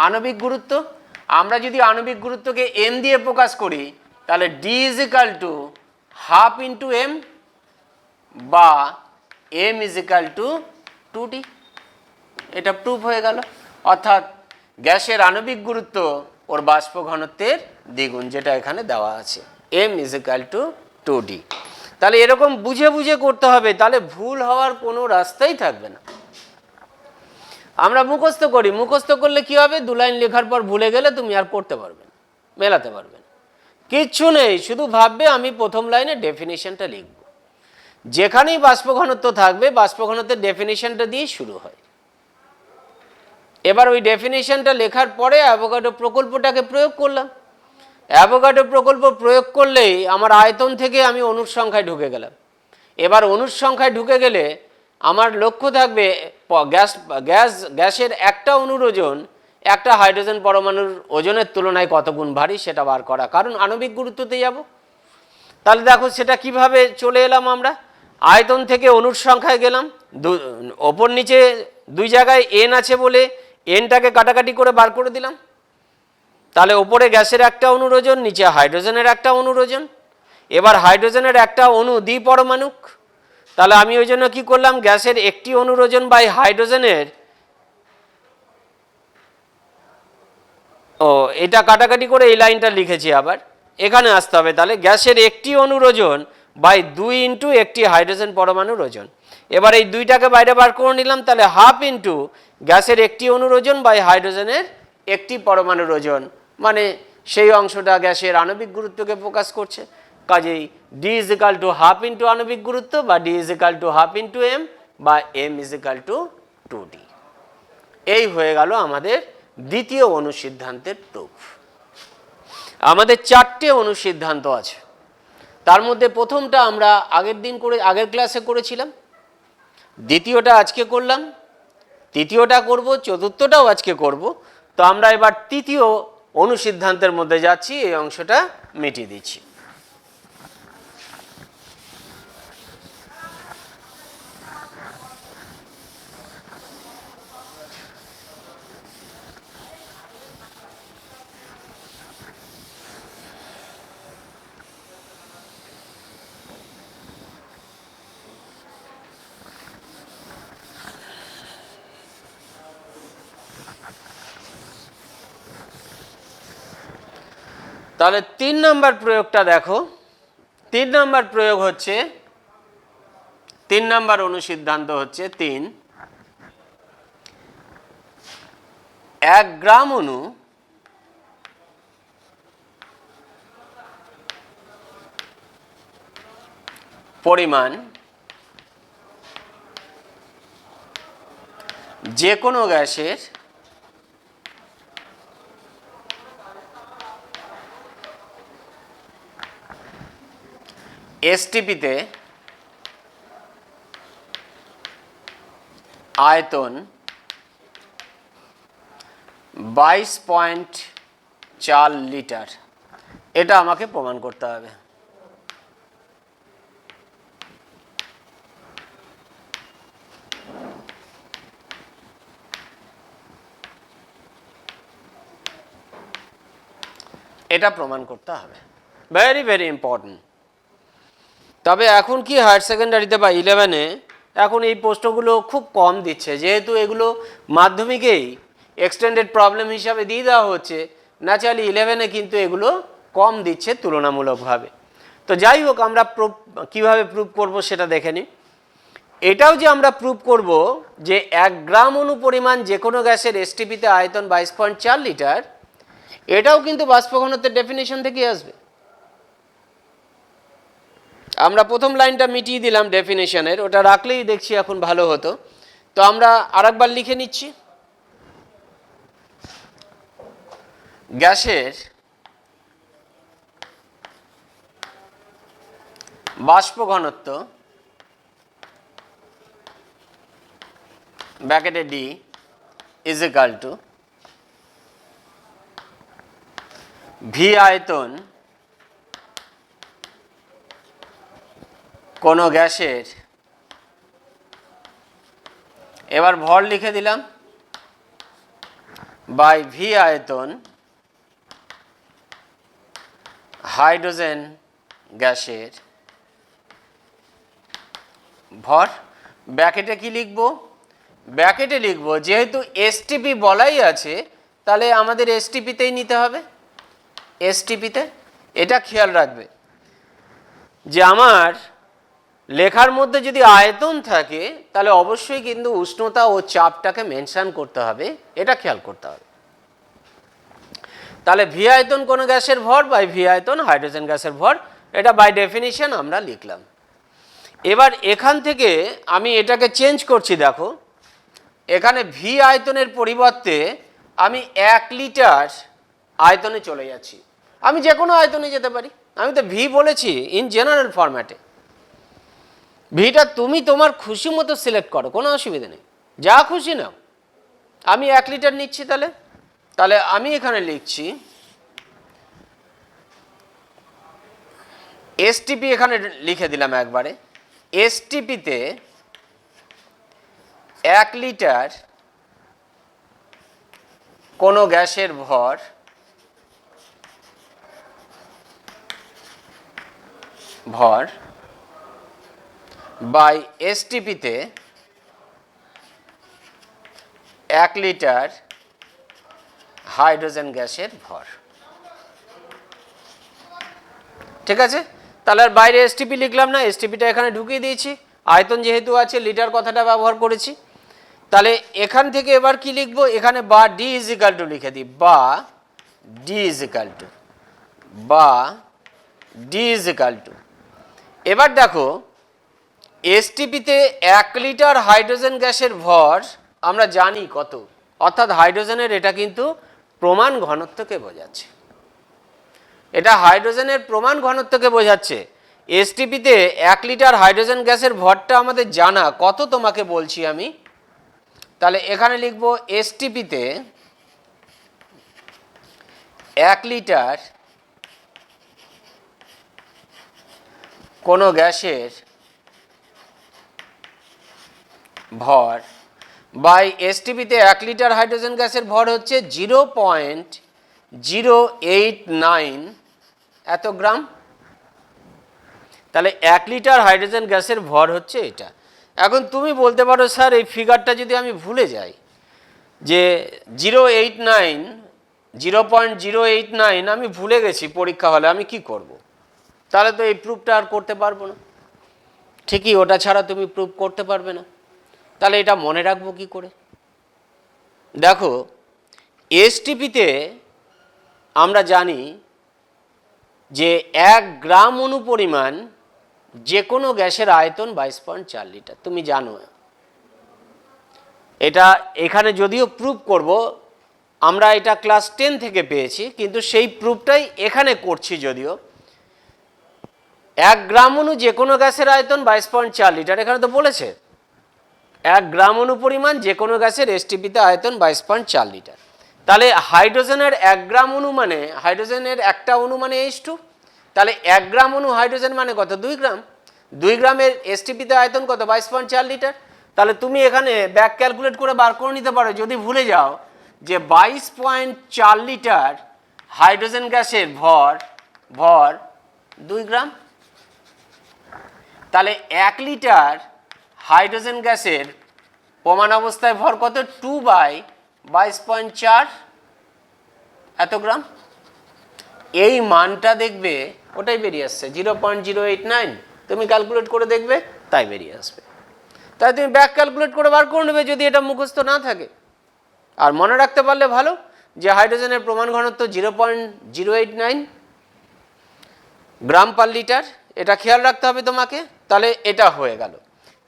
আণবিক গুরুত্ব, আমরা যদি আণবিক গুরুত্বকে এম দিয়ে প্রকাশ করি, তাহলে D is equal to half into M, বা M is equal to 2D। এটা প্রুফ হয়ে গেল, অর্থাৎ গ্যাসের আণবিক গুরুত্ব ওর বাষ্প ঘনত্বের দ্বিগুণ, যেটা এখানে দেওয়া আছে, M is equal to 2D। তাহলে এরকম বুঝে বুঝে করতে হবে, তাহলে ভুল হওয়ার কোনো রাস্তাই থাকবে না। আমরা মুখস্থ করি, মুখস্থ করলে কি হবে, 2 লাইন লেখার পর ভুলে গেলে তুমি আর পড়তে পারবে না, মেলাতে পারবে না, কিচ্ছু নেই, শুধু ভাববে আমি প্রথম লাইনে ডেফিনিশনটা লিখব। যেখানেই বাষ্প ঘনত্ব থাকবে, বাষ্প ঘনত্বের ডেফিনিশনটা দিয়েই শুরু হয়। এবার ওই ডেফিনিশনটা লেখার পরে অ্যাভোগাড্রো প্রকল্পটাকে প্রয়োগ করলাম। অ্যাভোগাড্রো প্রকল্প প্রয়োগ করলেই আমার আয়তন থেকে আমি অণুর সংখ্যায় ঢুকে গেলাম। এবার অণুর সংখ্যায় ঢুকে গেলে আমার লক্ষ্য থাকবে গ্যাসের একটা অণুর ওজন একটা হাইড্রোজেন পরমাণুর ওজনের তুলনায় কত গুণ ভারী সেটা বার করা, কারণ আণবিক গুরুত্বতে যাব। তাহলে দেখো সেটা কিভাবে চলে এলাম, আমরা আয়তন থেকে অণুর সংখ্যায় গেলাম, ওপর নিচে দুই জায়গায় এন আছে বলে এনটাকে কাটাকাটি করে বার করে দিলাম। তাহলে ওপরে গ্যাসের একটা অণুর ওজন, নিচে হাইড্রোজেনের একটা অণুর ওজন। এবার হাইড্রোজেনের একটা অণু দ্বিপরমাণুক, তাহলে আমি ওই জন্য কি করলাম, গ্যাসের একটি অণুর ওজন বাই হাইড্রোজেনের, এটা কাটাকাটি করে এই লাইনটা লিখেছি, আবার এখানে আসতে হবে। তাহলে গ্যাসের একটি অণুর ওজন বাই 2 ইন্টু একটি হাইড্রোজেন পরমাণুর ওজন। এবার এই দুইটাকে বাইরে বার করে নিলাম, তাহলে হাফ ইন্টু গ্যাসের একটি অণুর ওজন বাই হাইড্রোজেনের একটি পরমাণুর ওজন, মানে সেই অংশটা গ্যাসের আণবিক গুরুত্বকে প্রকাশ করছে। কাজেই D is equal to half into আণবিক গুরুত্ব, বা D is equal to half into M, বা M is equal to 2D। এই হয়ে গেল আমাদের দ্বিতীয় অনুসিদ্ধান্তের প্রুফ। আমাদের 4টে অনুসিদ্ধান্ত আছে, তার মধ্যে প্রথমটা আমরা আগের ক্লাসে করেছিলাম, দ্বিতীয়টা আজকে করলাম, তৃতীয়টা করব, চতুর্থটাও আজকে করব। তো আমরা এবার তৃতীয় অনুসিদ্ধান্তের মধ্যে যাচ্ছি, এই অংশটা মিটিয়ে দিচ্ছি। তাহলে 3 নম্বর প্রয়োগটা দেখো। 3 নম্বর প্রয়োগ হচ্ছে, 3 নম্বর অনুসিদ্ধান্ত হচ্ছে 3, 1 গ্রাম অণু পরিমাণ যে কোনো গ্যাসের এসটিপিতে আয়তন 22.4 লিটার, এটা আমাকে প্রমাণ করতে হবে। এটা প্রমাণ করতে হবে, ভেরি ভেরি ইম্পর্টেন্ট। তবে এখন কি হায়ার সেকেন্ডারিতে বা 11-এ এখন এই প্রশ্নগুলো খুব কম দিচ্ছে, যেহেতু এগুলো মাধ্যমিকেই এক্সটেন্ডেড প্রবলেম হিসাবে দিয়ে দেওয়া হচ্ছে। ন্যাচারালি 11-এ কিন্তু এগুলো কম দিচ্ছে তুলনামূলকভাবে। তো যাই হোক, আমরা কীভাবে প্রুভ করব সেটা দেখে নিই। এটাও যে আমরা প্রুভ করব যে 1 গ্রাম অণু পরিমাণ যে কোনো গ্যাসের এসটিপিতে আয়তন 22.4 লিটার, এটাও কিন্তু বাষ্প ঘনত্বের ডেফিনেশন থেকে আসবে। আমরা প্রথম লাইনটা মিটিয়ে দিলাম ডেফিনেশনের, ওটা রাখলেই দেখছি এখন ভালো হতো। তো আমরা আরেকবার লিখে নিচ্ছি। গ্যাসের বাষ্প ঘনত্ব ব্র্যাকেটে D is equal to V আয়তন কোনো গ্যাসের, এবার ভর লিখে দিলাম, বাই ভি আয়তন হাইড্রোজেন গ্যাসের ভর। ব্র্যাকেটে কি লিখব? ব্র্যাকেটে লিখব, যেহেতু এসটিপি বলাই আছে তাহলে আমাদের এসটিপিতেই নিতে হবে। এসটিপিতে এটা খেয়াল রাখবে যে আমার লেখার মধ্যে যদি আয়তন থাকে তাহলে অবশ্যই কিন্তু উষ্ণতা ও চাপটাকে মেনশন করতে হবে, এটা খেয়াল করতে হবে। তাহলে ভি আয়তন কোনো গ্যাসের ভর বাই ভি আয়তন হাইড্রোজেন গ্যাসের ভর, এটা বাই ডেফিনিশন আমরা লিখলাম। এবার এখান থেকে আমি এটাকে চেঞ্জ করছি, দেখো এখানে ভি আয়তনের পরিবর্তে আমি 1 লিটার আয়তনে চলে যাচ্ছি। আমি যে কোনো আয়তনে যেতে পারি, আমি তো ভি বলেছি ইন জেনারেল ফরম্যাটে। ভিটা তুমি তোমার খুশি মতো সিলেক্ট করো, কোনো অসুবিধা নেই, যা খুশি নাও। আমি 1 লিটার নিচ্ছি, তাহলে তাহলে আমি এখানে লিখছি এসটিপি, এখানে লিখে দিলাম একবারে। এসটিপিতে 1 লিটার কোনো গ্যাসের ভর বাই এসটিপিতে 1 লিটার হাইড্রোজেন গ্যাসের ভর। ঠিক আছে, তাহলে আর বাইরে এসটিপি লিখলাম না, এসটিপিটা এখানে ঢুকিয়ে দিয়েছি। আয়তন যেহেতু আছে লিটার কথাটা ব্যবহার করেছি। তাহলে এখান থেকে এবার কি লিখবো, এখানে বা ডি ইজ ইকাল টু লিখে দিই, বা ডি ইজ ইকাল টু, বা ডি ইজ ইকাল টু। এবার দেখো এসটিপিতে 1 লিটার হাইড্রোজেন গ্যাসের ভর আমরা জানি কত, অর্থাৎ হাইড্রোজেনের এটা কিন্তু প্রমাণ ঘনত্বকে বোঝাচ্ছে। এটা হাইড্রোজেনের প্রমাণ ঘনত্বকে বোঝাচ্ছে। এসটিপিতে 1 লিটার হাইড্রোজেন গ্যাসের ভরটা আমাদের জানা, কত তোমাকে বলছি আমি। তাহলে এখানে লিখব এসটিপিতে 1 লিটার কোনো গ্যাসের ভর বাই এসটিপিতে 1 লিটার হাইড্রোজেন গ্যাসের ভর হচ্ছে 0.089 এত গ্রাম। তাহলে 1 লিটার হাইড্রোজেন গ্যাসের ভর হচ্ছে এটা। এখন তুমি বলতে পারো স্যার এই ফিগারটা যদি আমি ভুলে যাই যে 0.089 আমি ভুলে গেছি পরীক্ষা হলে, আমি কি করব? তাহলে তো এই প্রুফটা আর করতে পারবো না। ঠিকই, ওটা ছাড়া তুমি প্রুফ করতে পারবে না। তাহলে এটা মনে রাখবো কি করে? দেখো, এসটিপিতে আমরা জানি যে 1 গ্রাম অনুপরিমাণ যে কোনো গ্যাসের আয়তন 22.4 লিটার, তুমি জানো। এটা এখানে যদিও প্রুফ করব, আমরা এটা ক্লাস 10 থেকে পেয়েছি, কিন্তু সেই প্রুফটাই এখানে করছি। যদিও 1 গ্রাম অণু যে কোনো গ্যাসের আয়তন 22.4 লিটার, এখানে তো বলেছে 1 গ্রাম অণু পরিমাণ যে কোনো গ্যাসের এসটিপিতে আয়তন 22.4 লিটার। তাহলে হাইড্রোজেনের 1 গ্রাম অণু মানে, হাইড্রোজেনের একটা অণু মানে H2, তাহলে 1 গ্রাম অণু হাইড্রোজেন মানে কত? 2 গ্রাম। 2 গ্রামের এসটিপিতে আয়তন কত? 22.4 লিটার। তাহলে তুমি এখানে ব্যাক ক্যালকুলেট করে বার করে নিতে পারো, যদি ভুলে যাও যে 22.4 লিটার হাইড্রোজেন গ্যাসের ভর 2 গ্রাম। তাহলে 1 লিটার হাইড্রোজেন গ্যাসের প্রমাণ অবস্থায় ভর কত? 2/22.4 এত গ্রাম। এই মানটা দেখবে ওটাই বেরিয়ে আসছে 0.089। তুমি ক্যালকুলেট করে দেখবে, তাই বেরিয়ে আসবে। তাই তুমি ব্যাক ক্যালকুলেট করে বার করে নেবে যদি এটা মুখস্থ না থাকে। আর মনে রাখতে পারলে ভালো যে হাইড্রোজেনের প্রমাণ ঘনত্ব 0.089 গ্রাম পার লিটার, এটা খেয়াল রাখতে হবে তোমাকে। তাহলে এটা হয়ে গেল।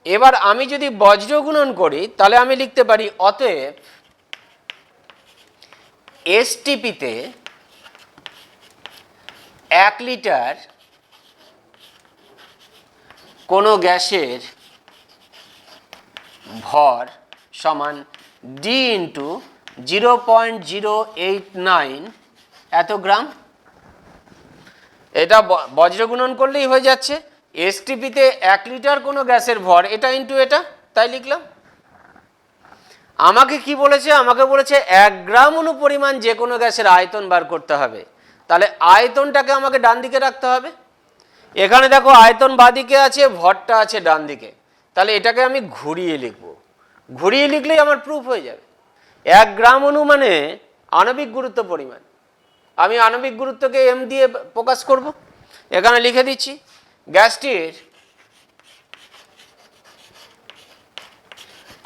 এবার আমি যদি বজ্র গুণন করি তাহলে আমি লিখতে পারি অতএব এসটিপিতে 1 লিটার কোনো গ্যাসের ভর সমান ডি ইন্টু 0.089 এত গ্রাম। এটা বজ্র গুণন করলেই হয়ে যাচ্ছে। এসটিপিতে 1 লিটার কোনো গ্যাসের ভর, এটা ইন্টু এটা, তাই লিখলাম। আমাকে কি বলেছে? আমাকে বলেছে 1 গ্রাম অনুপরিমাণ যে কোনো গ্যাসের আয়তন বার করতে হবে। তাহলে আয়তনটাকে আমাকে ডান দিকে রাখতে হবে। এখানে দেখো আয়তন বাঁদিকে আছে, ভরটা আছে ডান দিকে। তাহলে এটাকে আমি ঘুরিয়ে লিখব। ঘুরিয়ে লিখলেই আমার প্রুফ হয়ে যাবে। 1 গ্রাম অণু মানে আণবিক গুরুত্ব পরিমাণ। আমি আণবিক গুরুত্বকে এম দিয়ে প্রকাশ করব। এখানে লিখে দিচ্ছি গ্যাসটির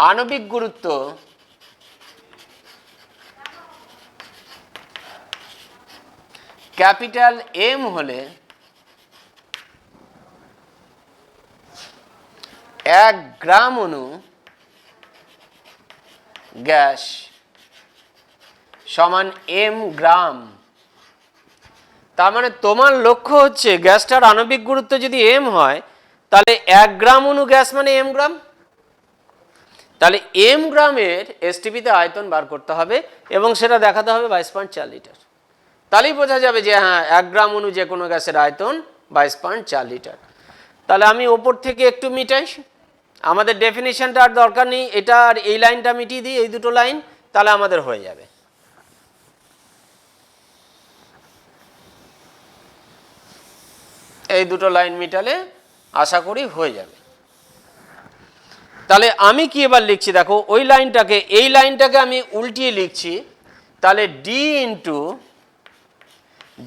আণবিক গুরুত্ব ক্যাপিটাল এম হলে 1 গ্রাম অণু গ্যাস সমান এম গ্রাম। তার মানে তোমার লক্ষ্য হচ্ছে গ্যাসটার আণবিক গুরুত্ব যদি এম হয় তাহলে 1 গ্রাম অণু গ্যাস মানে এম গ্রাম। তাহলে এম গ্রামের এসটিপিতে আয়তন বার করতে হবে এবং সেটা দেখাতে হবে 22.4 লিটার। তাহলেই বোঝা যাবে যে হ্যাঁ 1 গ্রাম অণু যে কোনো গ্যাসের আয়তন 22.4 লিটার। তাহলে আমি ওপর থেকে একটু মিটাই, আমাদের ডেফিনিশনটা আর দরকার নেই, এটা আর এই লাইনটা মিটিয়ে দিই, এই দুটো লাইন, তাহলে আমাদের হয়ে যাবে। এই দুটো লাইন মিটালে আশা করি হয়ে যাবে। তাহলে আমি কি এবার লিখছি দেখো, ওই লাইনটাকে এই লাইনটাকে আমি উল্টিয়ে লিখছি। তাহলে ডি ইন্টু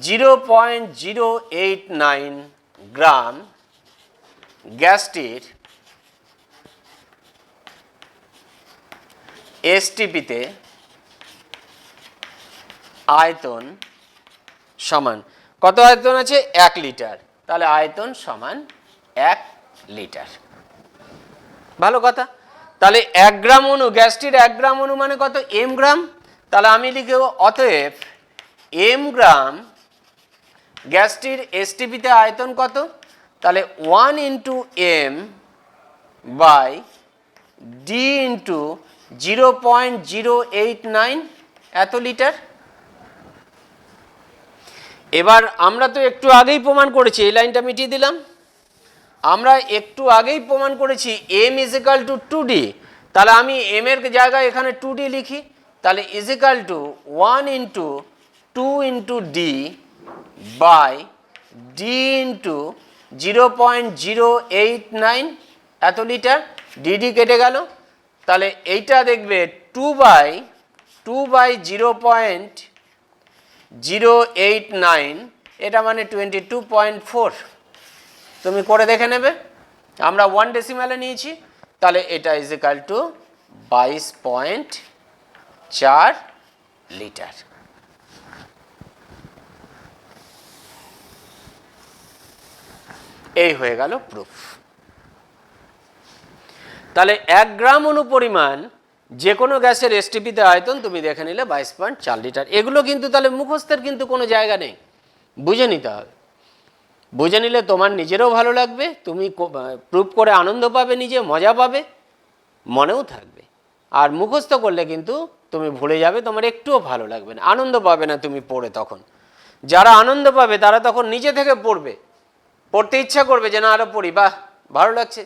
0.089 গ্রাম গ্যাসটির এসটিপিতে আয়তন সমান কত? আয়তন আছে 1 লিটার। তাহলে আয়তন সমান 1 লিটার। ভালো কথা। তাহলে 1 গ্রাম অণু, গ্যাসটির 1 গ্রাম অণু মানে কত? M gram. তাহলে আমি লিখব অতএব এম গ্রাম গ্যাসটির এসটিপিতে আয়তন কত? তাহলে 1 into M by D into 0.089 এত লিটার। এবার আমরা তো একটু আগেই প্রমাণ করেছি, এই লাইনটা মিটিয়ে দিলাম, আমরা একটু আগেই প্রমাণ করেছি M is equal to 2D, তাহলে আমি এম এর জায়গায় এখানে 2D লিখি, তাহলে is equal to 1 into 2 into D by D into 0.089 এত লিটার, ডিডি কেটে গেল, তাহলে এইটা দেখবে 2 বাই 0.089, এটা মানে 22.4, তুমি করে দেখে নেবে, আমরা 1 ডেসিমালে নিয়েছি, তাহলে এটা ইজ ইকাল টু 22.4 লিটার। এই হয়ে গেল প্রুফ। তাহলে 1 গ্রাম অনুপরিমাণ যে কোনো গ্যাসের এসটিপিতে আয়তন তুমি দেখে নিলে 22.4 লিটার। এগুলো কিন্তু তাহলে মুখস্থের কিন্তু কোনো জায়গা নেই, বুঝে নিতে হবে। বুঝে নিলে তোমার নিজেরও ভালো লাগবে, তুমি প্রুফ করে আনন্দ পাবে, নিজে মজা পাবে, মনেও থাকবে। আর মুখস্থ করলে কিন্তু তুমি ভুলে যাবে, তোমার একটুও ভালো লাগবে না, আনন্দ পাবে না তুমি পড়ে। তখন যারা আনন্দ পাবে তারা তখন নিজে থেকে পড়বে, পড়তে ইচ্ছা করবে যে না আরও পড়ি, বাহ ভালো লাগছে।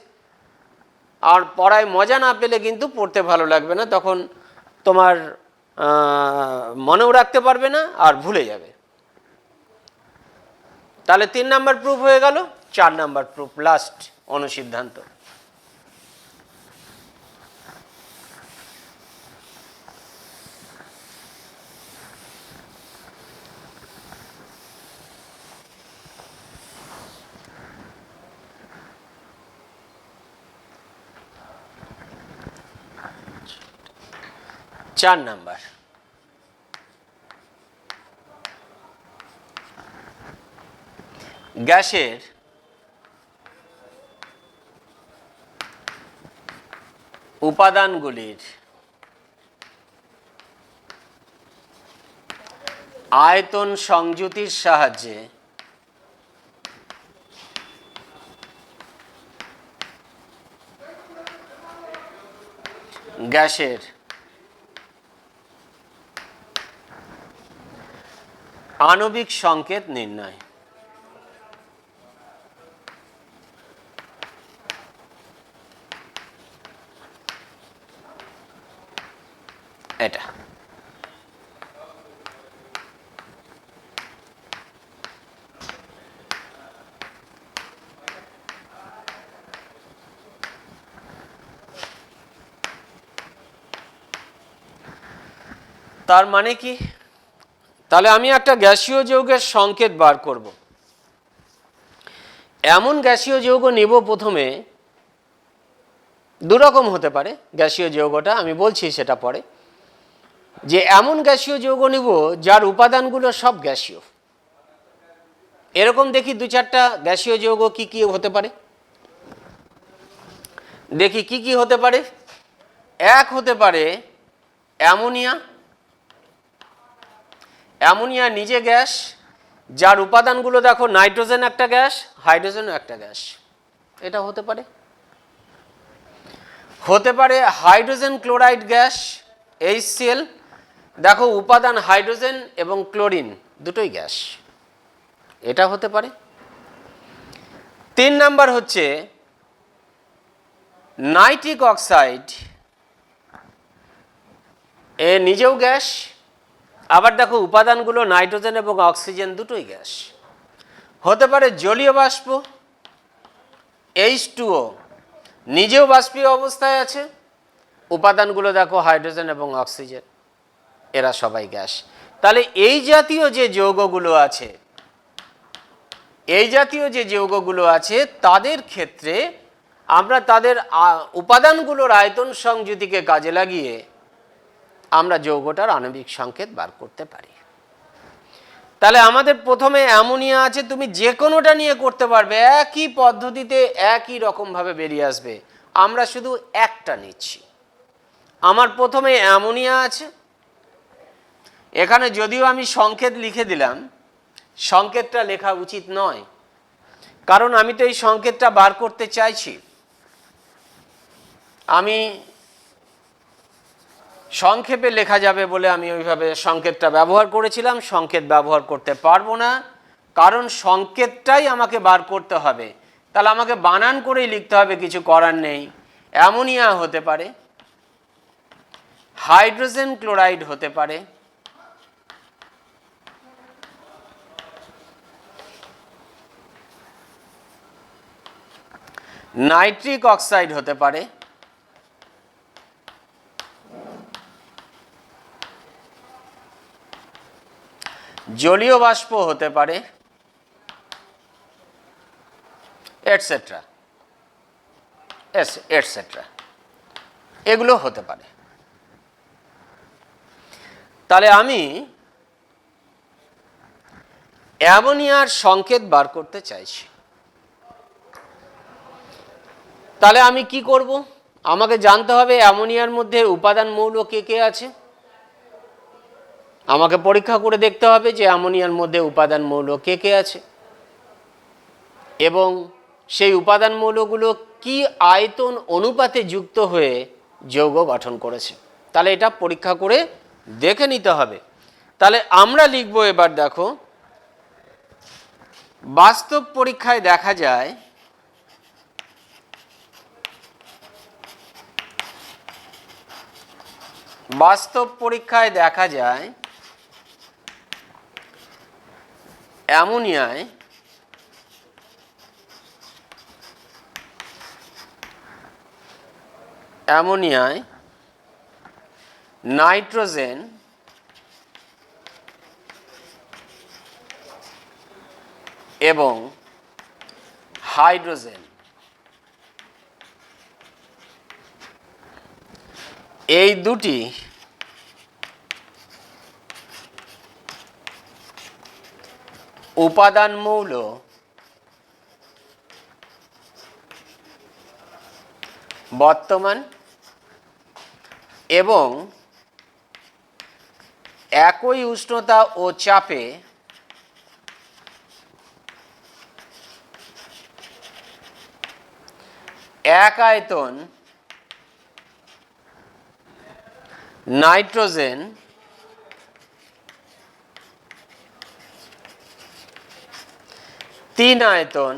আর পড়ায় মজা না পেলে কিন্তু পড়তে ভালো লাগবে না, তখন তোমার মনেও রাখতে পারবে না আর ভুলে যাবে। তাহলে 3 নাম্বার প্রুফ হয়ে গেল। 4 নাম্বার প্রুফ লাস্ট অনুসিদ্ধান্ত। চার নাম্বার, গ্যাসের উপাদানগুলির আয়তন সংযুতির সাহায্যে গ্যাসের আণবিক সংকেত নির্ণয়। এটা তার মানে কি? তাহলে আমি একটা গ্যাসীয় যৌগের সংকেত বার করব। এমন গ্যাসীয় যৌগ নিব, প্রথমে দুরকম হতে পারে গ্যাসীয় যৌগটা, আমি বলছি সেটা পরে, যে এমন গ্যাসীয় যৌগ নিব যার উপাদানগুলো সব গ্যাসীয়। এরকম দেখি 2-4টা গ্যাসীয় যৌগ কি কি হতে পারে, দেখি কি কি হতে পারে। এক হতে পারে অ্যামোনিয়া। অ্যামোনিয়া নিজে গ্যাস, যার উপাদানগুলো দেখো নাইট্রোজেন একটা গ্যাস, হাইড্রোজেনও একটা গ্যাস, এটা হতে পারে। হতে পারে হাইড্রোজেন ক্লোরাইড গ্যাস, HCl, দেখো উপাদান হাইড্রোজেন এবং ক্লোরিন দুটোই গ্যাস, এটা হতে পারে। 3 নাম্বার হচ্ছে নাইট্রিক অক্সাইড, এ নিজেও গ্যাস, আবার দেখো উপাদানগুলো নাইট্রোজেন এবং অক্সিজেন দুটোই গ্যাস। হতে পারে জলীয় বাষ্প, H2O, নিজেও বাষ্পীয় অবস্থায় আছে, উপাদানগুলো দেখো হাইড্রোজেন এবং অক্সিজেন, এরা সবাই গ্যাস। তাহলে এই জাতীয় যে যৌগগুলো আছে, এই জাতীয় যে যৌগগুলো আছে তাদের ক্ষেত্রে আমরা তাদের উপাদানগুলোর আয়তন সংযুতিকে কাজে লাগিয়ে আমরা যৌগটার আণবিক সংকেত বার করতে পারি। তাহলে আমাদের প্রথমে অ্যামোনিয়া আছে, তুমি যে কোনোটা নিয়ে করতে পারবে, একই পদ্ধতিতে একই রকমভাবে বেরিয়ে আসবে। আমরা শুধু একটা নিচ্ছি। আমার প্রথমে অ্যামোনিয়া আছে, এখানে যদিও আমি সংকেত লিখে দিলাম, সংকেতটা লেখা উচিত নয়, কারণ আমি তো এই সংকেতটা বার করতে চাইছি। আমি সংক্ষেপে লেখা যাবে বলে আমি ওইভাবে সংকেতটা ব্যবহার করেছিলাম, সংকেত ব্যবহার করতে পারবো না, কারণ সংকেতটাই আমাকে বার করতে হবে। তাহলে আমাকে বানান করেই লিখতে হবে, কিছু করার নেই। অ্যামোনিয়া হতে পারে, হাইড্রোজেন ক্লোরাইড হতে পারে, নাইট্রিক অক্সাইড হতে পারে, জলীয় বাষ্প হতে পারে, এটসেট্রা এটসেট্রা, এগুলো হতে পারে। তাহলে আমি অ্যামোনিয়ার সংকেত বার করতে চাইছি। তাহলে আমি কি করব? আমাকে জানতে হবে অ্যামোনিয়ার মধ্যে উপাদান মৌল কে কে আছে। আমাকে পরীক্ষা করে দেখতে হবে যে অ্যামোনিয়ার মধ্যে উপাদান মৌল কে কে আছে এবং সেই উপাদান মৌলগুলো কি আয়তন অনুপাতে যুক্ত হয়ে যৌগ গঠন করেছে। তাহলে এটা পরীক্ষা করে দেখে নিতে হবে। তাহলে আমরা লিখব, এবার দেখো, বাস্তব পরীক্ষায় দেখা যায় অ্যামোনিয়ায় নাইট্রোজেন এবং হাইড্রোজেন এই দুটি উপাদান মৌল বর্তমান এবং একই উষ্ণতা ও চাপে এক আয়তন নাইট্রোজেন তিন আয়তন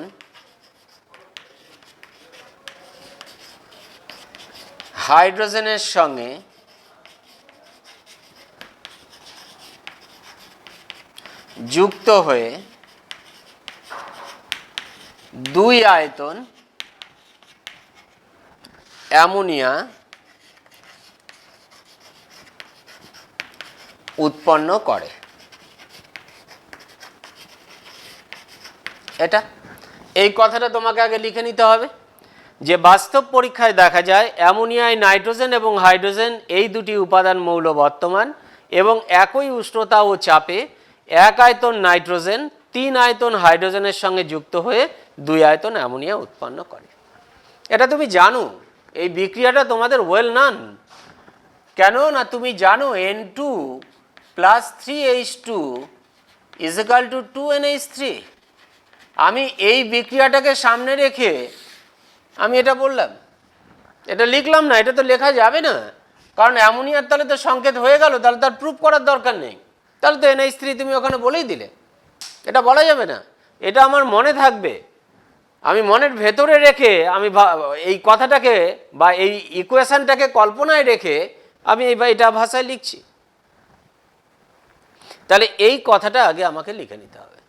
হাইড্রোজেনের সঙ্গে যুক্ত হয়ে দুই আয়তন অ্যামোনিয়া উৎপন্ন করে। এটা এই কথাটা তোমাকে আগে লিখে নিতে হবে যে বাস্তব পরীক্ষায় দেখা যায় অ্যামোনিয়ায় নাইট্রোজেন এবং হাইড্রোজেন এই দুটি উপাদান মৌল বর্তমান এবং একই উষ্ণতা ও চাপে এক আয়তন নাইট্রোজেন তিন আয়তন হাইড্রোজেনের সঙ্গে যুক্ত হয়ে দুই আয়তন অ্যামোনিয়া উৎপন্ন করে। এটা তুমি জানো, এই বিক্রিয়াটা তোমাদের ওয়েল নান। কেন না তুমি জানো N2 + 3H2 = 2NH3। আমি এই বিক্রিয়াটাকে সামনে রেখে আমি এটা বললাম, এটা লিখলাম না, এটা তো লেখা যাবে না, কারণ অ্যামোনিয়ার তাহলে তো সংকেত হয়ে গেল, তাহলে তার প্রুফ করার দরকার নেই, তাহলে তো NH3 তুমি ওখানে বলেই দিলে। এটা বলা যাবে না, এটা আমার মনে থাকবে, আমি মনের ভেতরে রেখে আমি এই কথাটাকে বা এই ইকুয়েশনটাকে কল্পনায় রেখে আমি এটা ভাষায় লিখছি। তাহলে এই কথাটা আগে আমাকে লিখে নিতে হবে।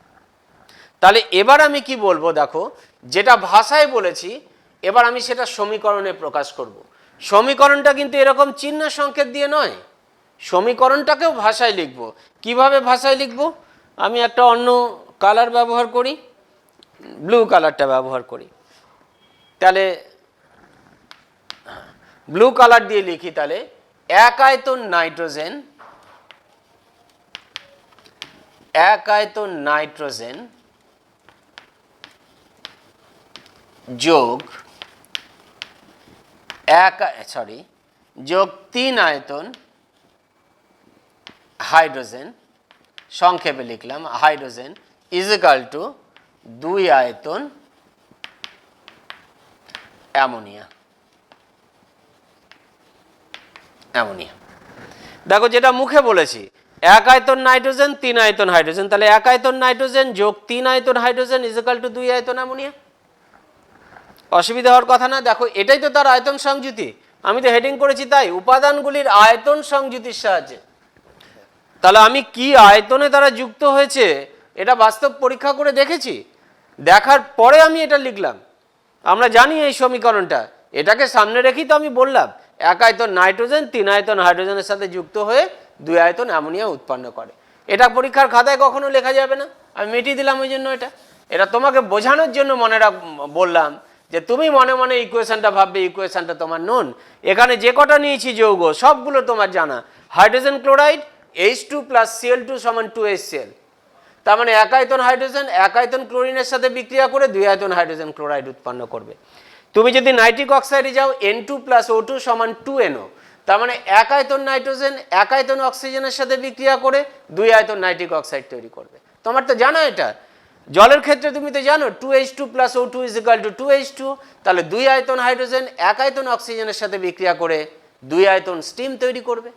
তাহলে এবার আমি কি বলবো, দেখো, যেটা ভাষায় বলেছি এবার আমি সেটা সমীকরণে প্রকাশ করব। সমীকরণটা কিন্তু এরকম চিহ্ন সংকেত দিয়ে নয়, সমীকরণটাকেও ভাষায় লিখব। কিভাবে ভাষায় লিখব? আমি একটা অন্য কালার ব্যবহার করি, ব্লু কালারটা ব্যবহার করি। তাহলে ব্লু কালার দিয়ে লিখি, তাহলে এক আয়তন নাইট্রোজেন যোগ তিন আয়তন হাইড্রোজেন, সংক্ষেপে লিখলাম হাইড্রোজেন, = দুই আয়তন অ্যামোনিয়া। অ্যামোনিয়া দেখো যেটা মুখে বলেছি, এক আয়তন নাইট্রোজেন 3 আয়তন হাইড্রোজেন, তাহলে এক আয়তন নাইট্রোজেন যোগ 3 আয়তন হাইড্রোজেন ইকুয়াল টু 2 আয়তন অ্যামোনিয়া। অসুবিধা হওয়ার কথা না। দেখো এটাই তো তার আয়তন সংযুতি, আমি তো হেডিং করেছি তাই, উপাদানগুলির আয়তন সংযুতির সাহায্যে। তাহলে আমি কি আয়তনে তারা যুক্ত হয়েছে এটা বাস্তব পরীক্ষা করে দেখেছি, দেখার পরে আমি এটা লিখলাম। আমরা জানি এই সমীকরণটা, এটাকে সামনে রেখেই তো আমি বললাম এক আয়তন নাইট্রোজেন 3 আয়তন হাইড্রোজেনের সাথে যুক্ত হয়ে 2 আয়তন অ্যামোনিয়া উৎপন্ন করে। এটা পরীক্ষার খাতায় কখনো লেখা যাবে না, আমি মিটিয়ে দিলাম ওই জন্য। এটা তোমাকে বোঝানোর জন্য বললাম যে তুমি মনে মনে ইকুয়েশনটা ভাববে, ইকুয়েশনটা তোমার নোন। এখানে যে কটা নিয়েছি যৌগ সবগুলো তোমার জানা। Hydrogen chloride H2 + Cl2 = 2HCl, তার মানে এক আয়তন হাইড্রোজেন এক আয়তন ক্লোরিনের সাথে বিক্রিয়া করে 2 আয়তন হাইড্রোজেন ক্লোরাইড উৎপন্ন করবে। তুমি যদি নাইট্রিক অক্সাইডে যাও N2 + O2 = 2NO, তার মানে এক আয়তন নাইট্রোজেন এক আয়তন অক্সিজেনের সাথে বিক্রিয়া করে 2 আয়তন নাইট্রিক অক্সাইড তৈরি করবে। তোমার তো জানা এটা। জলের ক্ষেত্রে তুমি তো জানো 2H2 + O2 = 2H2, তাহলে 2 আয়তন হাইড্রোজেন এক আয়তন অক্সিজেনের সাথে বিক্রিয়া করে 2 আয়তন স্টিম তৈরি করবে।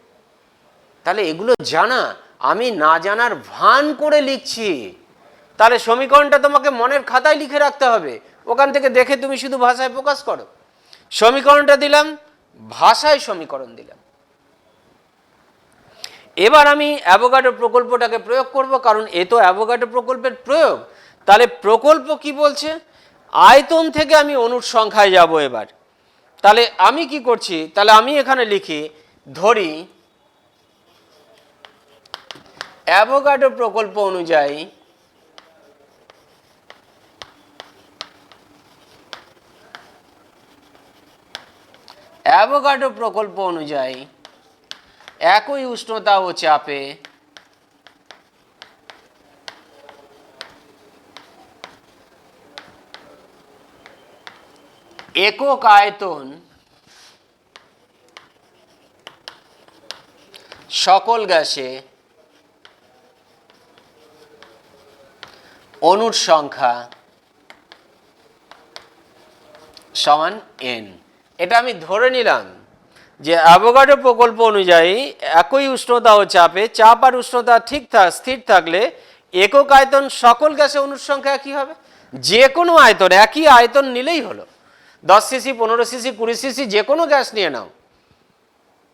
তাহলে এগুলো জানা, আমি না জানার ভান করে লিখছি। তাহলে সমীকরণটা তোমাকে মনের খাতায় লিখে রাখতে হবে, ওখান থেকে দেখে তুমি শুধু ভাষায় প্রকাশ করো। সমীকরণটা দিলাম, ভাষায় সমীকরণ দিলাম। এবার আমি অ্যাভোগাড্রো প্রকল্পটাকে প্রয়োগ করব, কারণ এ তো অ্যাভোগাড্রো প্রকল্পের প্রয়োগ। তাহলে প্রকল্প কি বলছে, আয়তন থেকে আমি অণুর সংখ্যায় যাব এবার। তাহলে আমি কি করছি, তাহলে আমি এখানে লিখি, ধরি অ্যাভোগাড্রো প্রকল্প অনুযায়ী একই উষ্ণতা ও চাপে একক আয়তন সকল গ্যাসে অণুর সংখ্যা সমান n। এটা আমি ধরে নিলাম যে অ্যাভোগাড্রো প্রকল্প অনুযায়ী একই উষ্ণতা ও চাপে, চাপ আর উষ্ণতা স্থির থাকলে একক আয়তন সকল গ্যাসে অণুর সংখ্যা একই হবে। যে কোনো আয়তন, একই আয়তন নিলেই হলো। 10 সিসি 15 সিসি 20 সিসি যে কোনো গ্যাস নিয়ে নাও,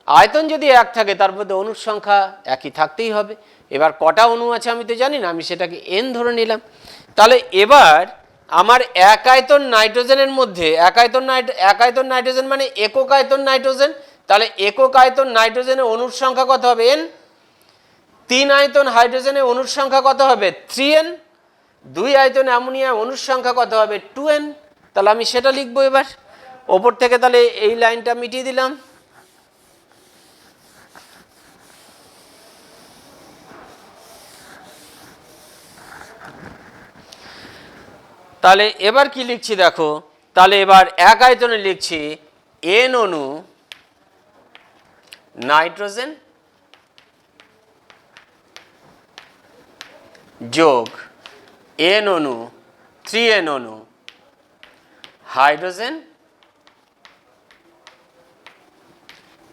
আয়তন যদি এক থাকে তার মধ্যে অণুর সংখ্যা একই থাকতেই হবে। এবার কটা অণু আছে আমি তো জানি না, আমি সেটাকে n ধরে নিলাম। তাহলে এবার আমার এক আয়তন নাইট্রোজেনের মধ্যে এক আয়তন নাইট্রোজেন মানে একক আয়তন নাইট্রোজেন, তাহলে একক আয়তন নাইট্রোজেনের অণুর সংখ্যা কত হবে n। 3 আয়তন হাইড্রোজেনের অণুর সংখ্যা কত হবে 3n। 2 আয়তন অ্যামোনিয়া অণুর সংখ্যা কত হবে 2n। তাহলে আমি সেটা লিখবো এবার ওপর থেকে। তাহলে এই লাইনটা মিটিয়ে দিলাম। তাহলে এবার কি লিখছি দেখো, তাহলে এবার এক আয়তনে লিখছি n অণু নাইট্রোজেন যোগ n অণু 3n অণু হাইড্রোজেন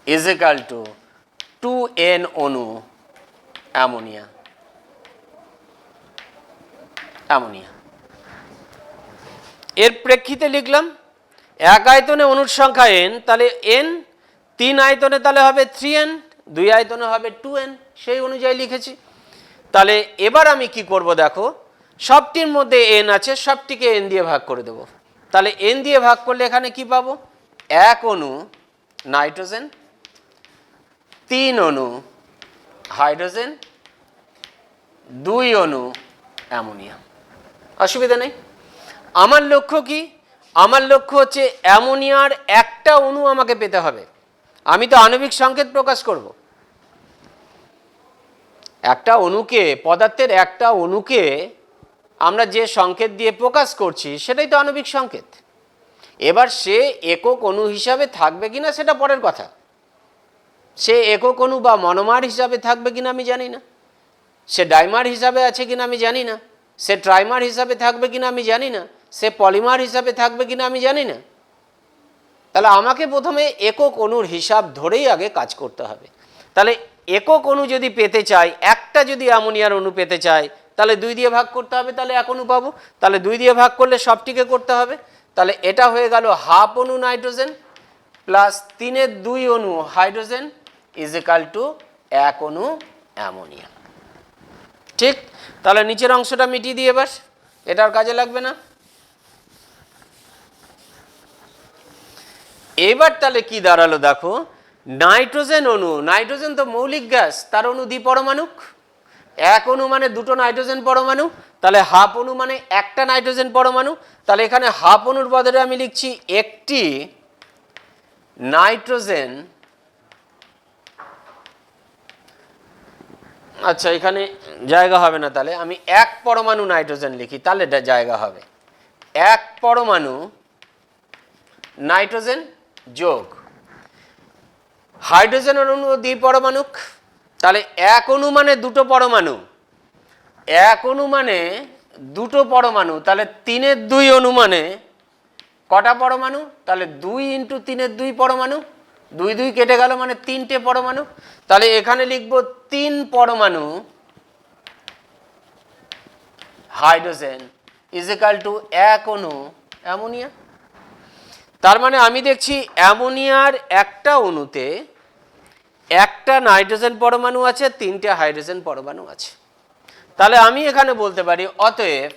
ইকুয়াল টু 2n অণু অ্যামোনিয়া। এর প্রেক্ষিতে লিখলাম এক আয়তনে অণুর সংখ্যা n, তাহলে n 3 আয়তনে তাহলে হবে 3n, 2 আয়তনে হবে 2n, সেই অনুযায়ী লিখেছি। তাহলে এবার আমি কি করব দেখো, সবটির মধ্যে n আছে, সবটিকে n দিয়ে ভাগ করে দেব। তাহলে n দিয়ে ভাগ করলে এখানে কি পাবো, 1 অণু নাইট্রোজেন, 3 অণু হাইড্রোজেন, 2 অণু অ্যামোনিয়া। অসুবিধা নেই। আমার লক্ষ্য কি, আমার লক্ষ্য হচ্ছে অ্যামোনিয়ার একটা অণু আমাকে পেতে হবে। আমি তো আণবিক সংকেত প্রকাশ করব। একটা অণুকে, পদার্থের একটা অণুকে আমরা যে সংকেত দিয়ে প্রকাশ করছি সেটাই তো আণবিক সংকেত। এবার সে একক অণু হিসাবে থাকবে কিনা সেটা পরের কথা। সে একক অণু বা মনোমার হিসাবে থাকবে কিনা আমি জানি না, সে ডাইমার হিসাবে আছে কিনা আমি জানি না, সে ট্রাইমার হিসাবে থাকবে কিনা আমি জানি না, সে পলিমার হিসাবে থাকবে কিনা আমি জানি না। তাহলে আমাকে প্রথমে একক অণুর হিসাব ধরেই আগে কাজ করতে হবে। তাহলে একক অণু যদি পেতে চাই, একটা যদি অ্যামোনিয়ার অণু পেতে চাই, তাহলে 2 দিয়ে ভাগ করতে হবে, তাহলে 1 অণু পাবো। তাহলে 2 দিয়ে ভাগ করলে সবটিকে করতে হবে। তাহলে এটা হয়ে গেল হাফ অণু নাইট্রোজেন প্লাস 3 2 অণু হাইড্রোজেন ইজ ইকাল টু 1 অণু অ্যামোনিয়া। ঠিক, তাহলে নিচের অংশটা মিটিয়ে দিয়ে এবার, এটা আর কাজে লাগবে না। এবার তাহলে কি দাঁড়ালো দেখো, নাইট্রোজেন অণু, নাইট্রোজেন তো মৌলিক গ্যাস, তার অণু দ্বিপরমাণুক। 1 অণু মানে 2টো নাইট্রোজেন পরমাণু, তাহলে হাফ অণু মানে একটা নাইট্রোজেন পরমাণু। তাহলে এখানে হাফ অণুর বদলে আমি লিখছি একটি নাইট্রোজেন, আচ্ছা এখানে জায়গা হবে না, তাহলে আমি 1 পরমাণু নাইট্রোজেন লিখি, তাহলে এটা জায়গা হবে। 1 পরমাণু নাইট্রোজেন যোগ হাইড্রোজেনের অণু দ্বিপরমাণুক, তাহলে 1 অণু মানে 2টো পরমাণু, 1 অণু মানে 2টো পরমাণু, তাহলে 3 2 অণু মানে কটা পরমাণু, তাহলে 2 × 3 2 পরমাণু, 2 2 কেটে গেল মানে 3টে পরমাণু। তাহলে এখানে লিখব 3 পরমাণু হাইড্রোজেন ইজ ইকাল টু 1 অণু অ্যামোনিয়া। তার মানে আমি দেখছি অ্যামোনিয়ার একটা অণুতে একটা নাইট্রোজেন পরমাণু আছে, 3টে হাইড্রোজেন পরমাণু আছে। তাহলে আমি এখানে বলতে পারি অতএব,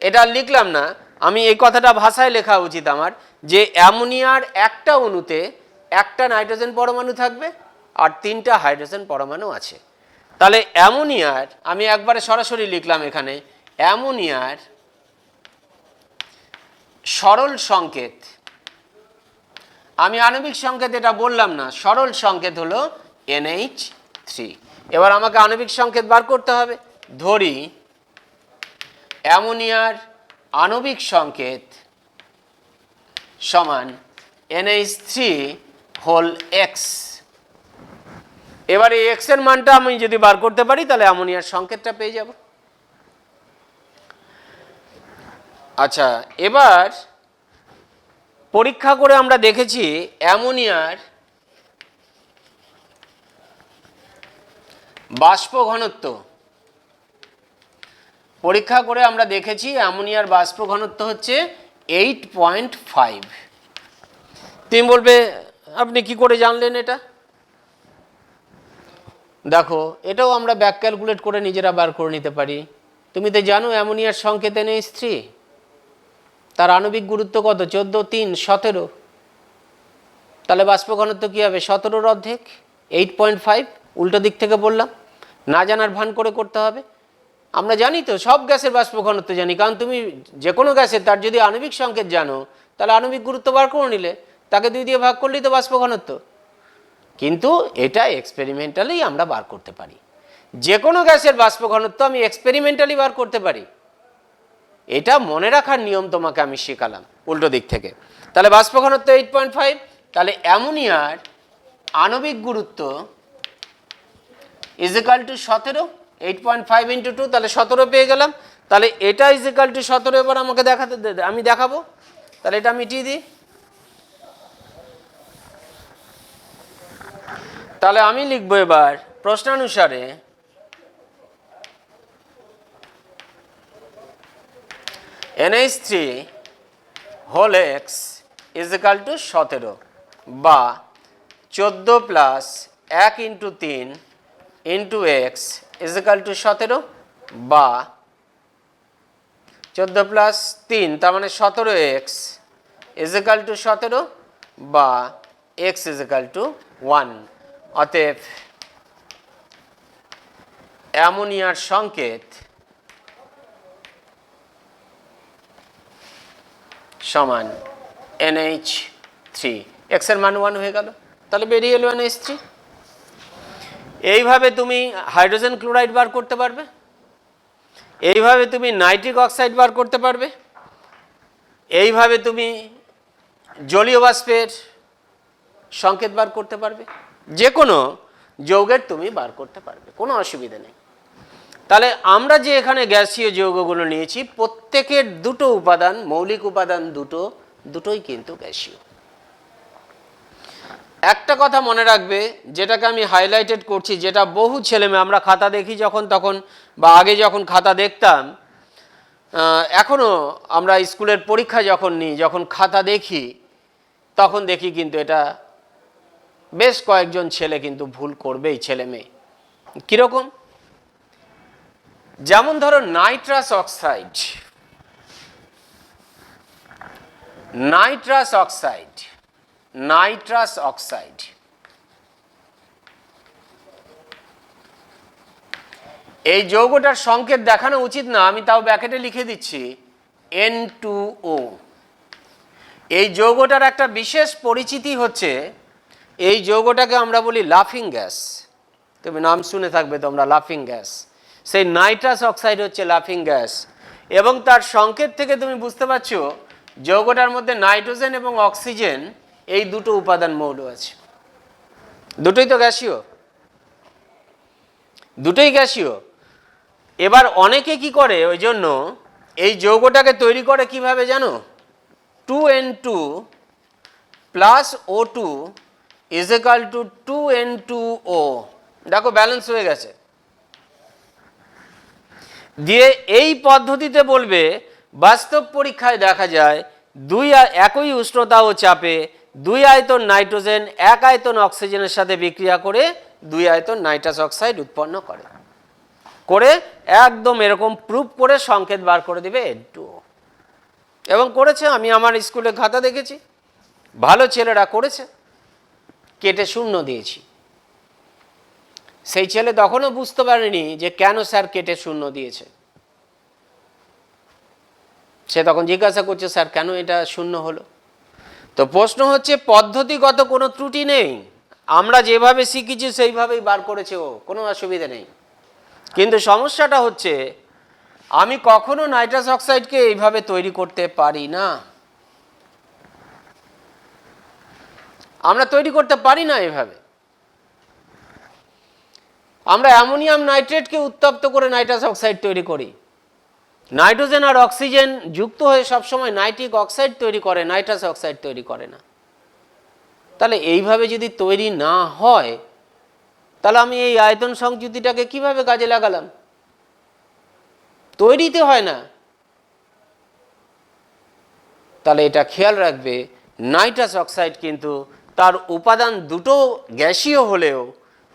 এটা লিখলাম না, আমি এই কথাটা ভাষায় লেখা উচিত আমার, যে অ্যামোনিয়ার একটা অণুতে একটা নাইট্রোজেন পরমাণু থাকবে আর 3টা হাইড্রোজেন পরমাণু আছে। তাহলে অ্যামোনিয়ার, আমি একবারে সরাসরি লিখলাম এখানে, অ্যামোনিয়ার সরল সংকেত, আমি আণবিক সংকেত এটা বললাম না, সরল সংকেত হলো NH3। এবার আমাকে আণবিক সংকেত বার করতে হবে। ধরি অ্যামোনিয়ার আণবিক সংকেত সমান NH3 হোল X। এবারে X এর মানটা আমি যদি বার করতে পারি, তাহলে অ্যামোনিয়ার সংকেতটা পেয়ে যাব। আচ্ছা, এবার পরীক্ষা করে আমরা দেখেছি অ্যামোনিয়ার বাষ্প ঘনত্ব, পরীক্ষা করে আমরা দেখেছি অ্যামোনিয়ার বাষ্প ঘনত্ব হচ্ছে 8.5। তুমি বলবে আপনি কি করে জানলেন এটা? দেখো, এটাও আমরা ব্যাক ক্যালকুলেট করে নিজেরা বার করে নিতে পারি। তুমি তো জানো অ্যামোনিয়ার সংকেত NH3, তার আণবিক গুরুত্ব কত? 14 3 17। তাহলে বাষ্প ঘনত্ব কী হবে? 17-র অর্ধেক, 8.5। উল্টো দিক থেকে বললাম, না জানার ভান করে করতে হবে। আমরা জানি তো সব গ্যাসের বাষ্প ঘনত্ব জানি, কারণ তুমি যে কোনো গ্যাসের তার যদি আণবিক সংকেত জানো, তাহলে আণবিক গুরুত্ব বার করে নিলে, তাকে 2 দিয়ে ভাগ করলেই তো বাষ্প ঘনত্ব। কিন্তু এটা এক্সপেরিমেন্টালি আমরা বার করতে পারি, যে কোনো গ্যাসের বাষ্প ঘনত্ব আমি এক্সপেরিমেন্টালি বার করতে পারি। এটা মনে রাখার নিয়ম তোমাকে আমি শেখালাম উল্টো দিক থেকে। তাহলে বাষ্প ঘনত্ব 8.5, তাহলে অ্যামোনিয়ার আণবিক গুরুত্ব ইজ ইকাল টু 17, 8.5 × 2, তাহলে 17 পেয়ে গেলাম। তাহলে এটা ইজ ইকাল টু 17, এবার আমাকে দেখাতে, আমি দেখাবো। তাহলে এটা মিটিয়ে দিই। তাহলে আমি লিখবো এবার প্রশ্নানুসারে NH3 whole X is equal to 17, বা 14 plus 1 × 3 into X is equal to 17, বা 14 প্লাস 3 তার মানে 17X ইজ ইকাল টু 17, বা X ইজ ইকাল টু 1। অতএব অ্যামোনিয়ার সংকেত সমান NH3, X এর মান 1 হয়ে গেল, তাহলে বেরিয়ে এলো NH3। এইভাবে তুমি হাইড্রোজেন ক্লোরাইড বার করতে পারবে, এইভাবে তুমি নাইট্রিক অক্সাইড বার করতে পারবে, এইভাবে তুমি জলীয় বাষ্পের সংকেত বার করতে পারবে, যে কোনো যৌগের তুমি বার করতে পারবে, কোনো অসুবিধা নেই। তাহলে আমরা যে এখানে গ্যাসীয় যৌগগুলো নিয়েছি, প্রত্যেকের দুটো উপাদান, মৌলিক উপাদান দুটোই কিন্তু গ্যাসীয়। একটা কথা মনে রাখবে, যেটাকে আমি হাইলাইটেড করছি, যেটা বহু ছেলেমেয়ে আমরা খাতা দেখি যখন তখন, বা আগে যখন খাতা দেখতাম, এখনও আমরা স্কুলের পরীক্ষা যখন নিই, যখন খাতা দেখি, তখন দেখি কিন্তু এটা বেশ কয়েকজন ছেলে কিন্তু ভুল করবেই, ছেলে মেয়ে। কীরকম? যেমন ধরো nitrous oxide, nitrous oxide, nitrous oxide, এই যৌগটার সংকেত দেখানো উচিত না, আমি তাও ব্র্যাকেটে লিখে দিচ্ছি N2O। এই যৌগটার একটা বিশেষ পরিচিতি হচ্ছে, এই যৌগটাকে আমরা বলি লাফিং গ্যাস। তুমি নাম শুনে থাকবে তোমরা, লাফিং গ্যাস। সেই নাইট্রাস অক্সাইড হচ্ছে লাফিং গ্যাস, এবং তার সংকেত থেকে তুমি বুঝতে পারছো যৌগটার মধ্যে নাইট্রোজেন এবং অক্সিজেন এই দুটো উপাদান মৌল আছে। দুটোই তো গ্যাসীয়, দুটোই গ্যাসীয়। এবার অনেকে কি করে, ওই জন্য এই যৌগটাকে তৈরি করে কিভাবে জানো? 2N2 plus O2 is equal two 2N2O। দেখো ব্যালেন্স হয়ে গেছে। দিয়ে এই পদ্ধতিতে বলবে, বাস্তব পরীক্ষায় দেখা যায় একই উষ্ণতা ও চাপে 2 আয়তন নাইট্রোজেন 1 আয়তন অক্সিজেনের সাথে বিক্রিয়া করে 2 আয়তন নাইট্রাস অক্সাইড উৎপন্ন করে, একদম এরকম প্রুফ করে সংকেত বার করে দিবে N2O। এবং করেছে, আমি আমার স্কুলে খাতা দেখেছি, ভালো ছেলেরা করেছে, কেটে শূন্য দিয়েছি। সেই ছেলে তখনও বুঝতে পারেনি যে কেন স্যার কেটে শূন্য দিয়েছে। সে তখন জিজ্ঞাসা করছে, স্যার কেন এটা শূন্য হলো? তো প্রশ্ন হচ্ছে, পদ্ধতিগত কোনো ত্রুটি নেই, আমরা যেভাবে শিখেছি সেইভাবেই বার করেছে ও, কোনো অসুবিধা নেই। কিন্তু সমস্যাটা হচ্ছে, আমি কখনো নাইট্রাস অক্সাইডকে এইভাবে তৈরি করতে পারি না, আমরা তৈরি করতে পারি না এভাবে। আমরা অ্যামোনিয়াম নাইট্রেটকে উত্তপ্ত করে নাইট্রাস অক্সাইড তৈরি করি। নাইট্রোজেন আর অক্সিজেন যুক্ত হয়ে সবসময় নাইট্রিক অক্সাইড তৈরি করে, নাইট্রাস অক্সাইড তৈরি করে না। তাহলে এইভাবে যদি তৈরি না হয়, তাহলে আমি এই আয়তন সংযুতিটাকে কিভাবে কাজে লাগালাম? তৈরিতে হয় না। তাহলে এটা খেয়াল রাখবে, নাইট্রাস অক্সাইড কিন্তু তার উপাদান দুটো গ্যাসীয় হলেও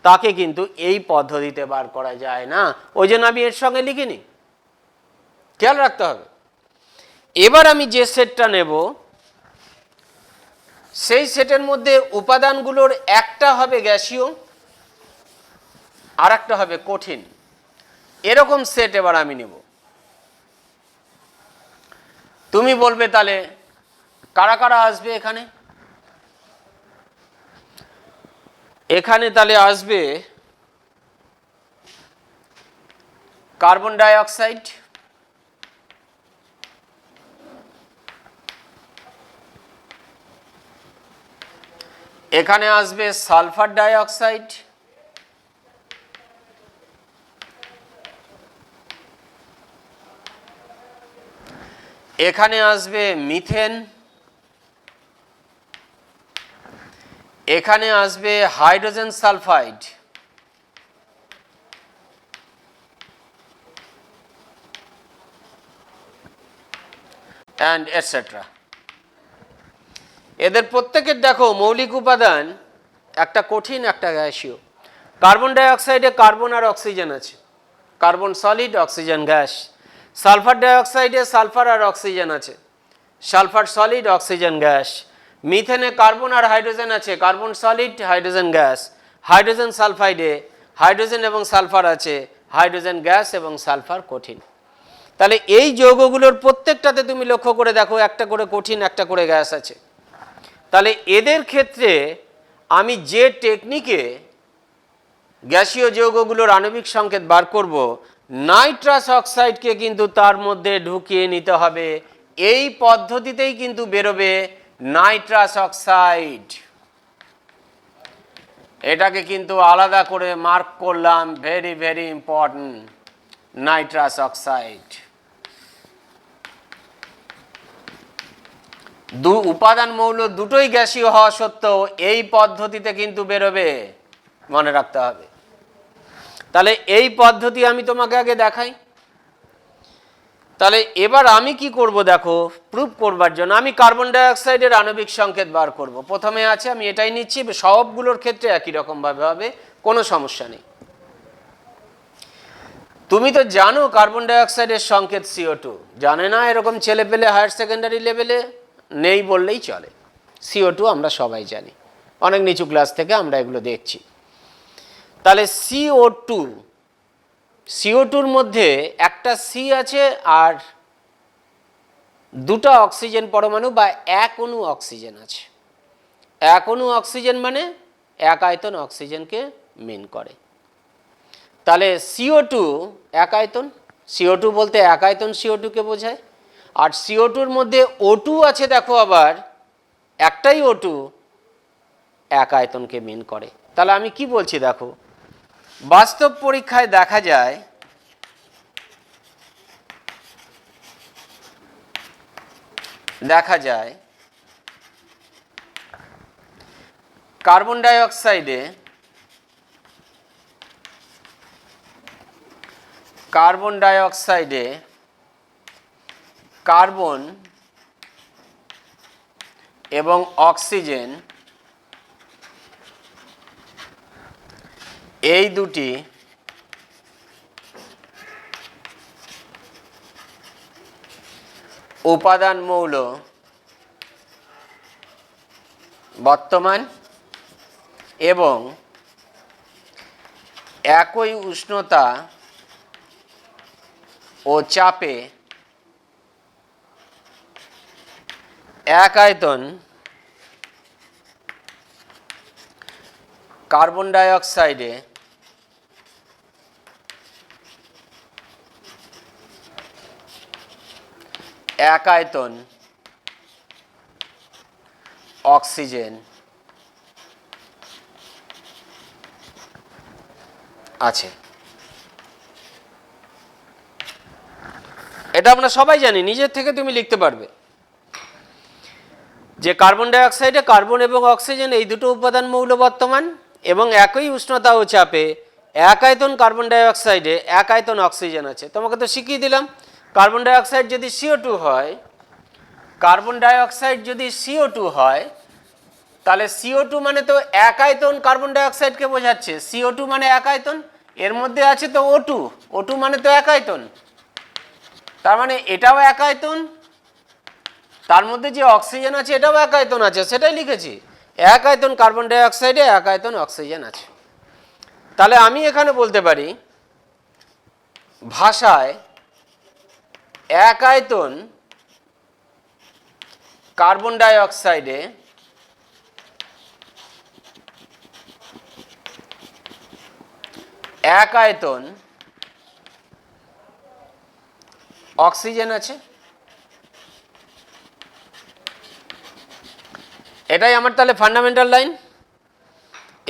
তাকে কিন্তু এই পদ্ধতিতে বার করা যায় না, ওই জন্য আমি এর সঙ্গে লিখিনি, খেয়াল রাখতে হবে। এবার আমি যে সেটটা নেব, সেই সেটের মধ্যে উপাদানগুলোর একটা হবে গ্যাসীয় আর একটা হবে কঠিন, এরকম সেট এবার আমি নেব। তুমি বলবে তাহলে কারা কারা আসবে এখানে? এখানে তাহলে আসবে কার্বন ডাই অক্সাইড, এখানে আসবে সালফার ডাই অক্সাইড, এখানে আসবে মিথেন, এখানে আসবে হাইড্রোজেন সালফাইড, অ্যান্ড এটসেট্রা। এদের প্রত্যেকের দেখো মৌলিক উপাদান একটা কঠিন একটা গ্যাসীয়। কার্বন ডাই অক্সাইডে কার্বন আর অক্সিজেন আছে, carbon solid oxygen gas. Sulphur ডাই অক্সাইডে সালফার আর অক্সিজেন আছে, সালফার সলিড অক্সিজেন গ্যাস। মিথেনে কার্বন আর হাইড্রোজেন আছে, carbon solid hydrogen gas. Hydrogen সালফাইডে হাইড্রোজেন এবং সালফার আছে, হাইড্রোজেন গ্যাস এবং সালফার কঠিন। তাহলে এই যৌগগুলোর প্রত্যেকটাতে তুমি লক্ষ্য করে দেখো একটা করে কঠিন একটা করে গ্যাস আছে। তাহলে এদের ক্ষেত্রে আমি যে টেকনিকে গ্যাসীয় যৌগগুলোর আণবিক সংকেত বার করব, নাইট্রাস অক্সাইডকে কিন্তু তার মধ্যে ঢুকিয়ে নিতে হবে। এই পদ্ধতিতেই কিন্তু বেরোবে নাইট্রাস অক্সাইড। এটাকে কিন্তু আলাদা করে মার্ক করলাম, very very important, nitrous oxide. উপাদান মৌল দুটোই গ্যাসীয় হওয়া সত্ত্বেও এই পদ্ধতিতে কিন্তু বেরোবে, মনে রাখতে হবে। তাহলে এই পদ্ধতি আমি তোমাকে আগে দেখাই। তাহলে এবার আমি কি করব দেখো, প্রুফ করবার জন্য আমি কার্বন ডাই অক্সাইডের আণবিক সংকেত বার করব। প্রথমে আছে, আমি এটাই নিচ্ছি, সবগুলোর ক্ষেত্রে একই রকম ভাবে হবে, কোনো সমস্যা নেই। তুমি তো জানো কার্বন ডাই অক্সাইডের সংকেত CO2, জানে না এরকম ছেলে পেলে হায়ার সেকেন্ডারি লেভেলে নেই বললেই চলে। CO2 আমরা সবাই জানি, অনেক নিচু ক্লাস থেকে আমরা এগুলো দেখছি। তাহলে CO2-র মধ্যে একটা C আছে আর দুটো অক্সিজেন পরমাণু বা এক অণু অক্সিজেন আছে। এক অণু অক্সিজেন মানে এক আয়তন অক্সিজেনকে মিন করে। তাহলে CO2 এক আয়তন, CO2 বলতে এক আয়তন CO2 কে বোঝায়। আর CO2-র মধ্যে O2 আছে, দেখো আবার একটাই O2 এক আয়তনকে মিন করে। তাহলে আমি কি বলছি দেখো, বাস্তব পরীক্ষায় দেখা যায় কার্বন ডাই অক্সাইডে কার্বন এবং অক্সিজেন এই দুটি উপাদান মৌল বর্তমান এবং একই উষ্ণতা ও চাপে এক আয়তন কার্বন ডাই অক্সাইডে এক আয়তন অক্সিজেন আছে। এটা আমরা সবাই জানি, নিজের থেকে তুমি লিখতে পারবে যে কার্বন ডাই অক্সাইডে কার্বন এবং অক্সিজেন এই দুটো উপাদান মৌল বর্তমান এবং একই উষ্ণতা ও চাপে এক আয়তন কার্বন ডাই অক্সাইডে এক আয়তন অক্সিজেন আছে। তোমাকে তো শিখিয়ে দিলাম, কার্বন ডাই অক্সাইড যদি CO2 হয়, তাহলে CO2 মানে তো এক আয়তন কার্বন ডাই অক্সাইডকে বোঝাচ্ছে। CO2 মানে এক আয়তন, এর মধ্যে আছে তো O2 মানে তো এক আয়তন, তার মানে এটাও এক আয়তন, তার মধ্যে যে অক্সিজেন আছে এটাও এক আয়তন আছে, সেটাই লিখেছি। এক আয়তন কার্বন ডাই অক্সাইডে এক আয়তন অক্সিজেন আছে। তাহলে আমি এখানে বলতে পারি ভাষায় এক আয়তন কার্বন ডাই অক্সাইডে এক আয়তন অক্সিজেন আছে। এটাই আমার তাহলে ফান্ডামেন্টাল লাইন,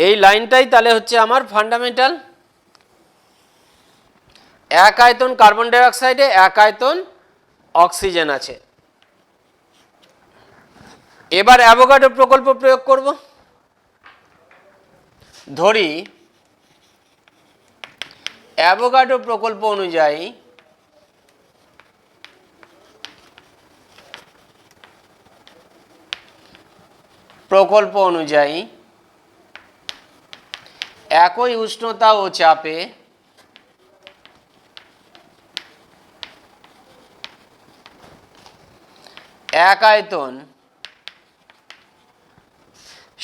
এই লাইনটাই তাহলে হচ্ছে আমার ফান্ডামেন্টাল। এক আয়তন কার্বন ডাই অক্সাইডে এক আয়তন অক্সিজেন আছে। এবার অ্যাভোগাড্রো প্রকল্প প্রয়োগ করব। ধরি অ্যাভোগাড্রো প্রকল্প অনুযায়ী একই উষ্ণতা ও চাপে এক আয়তন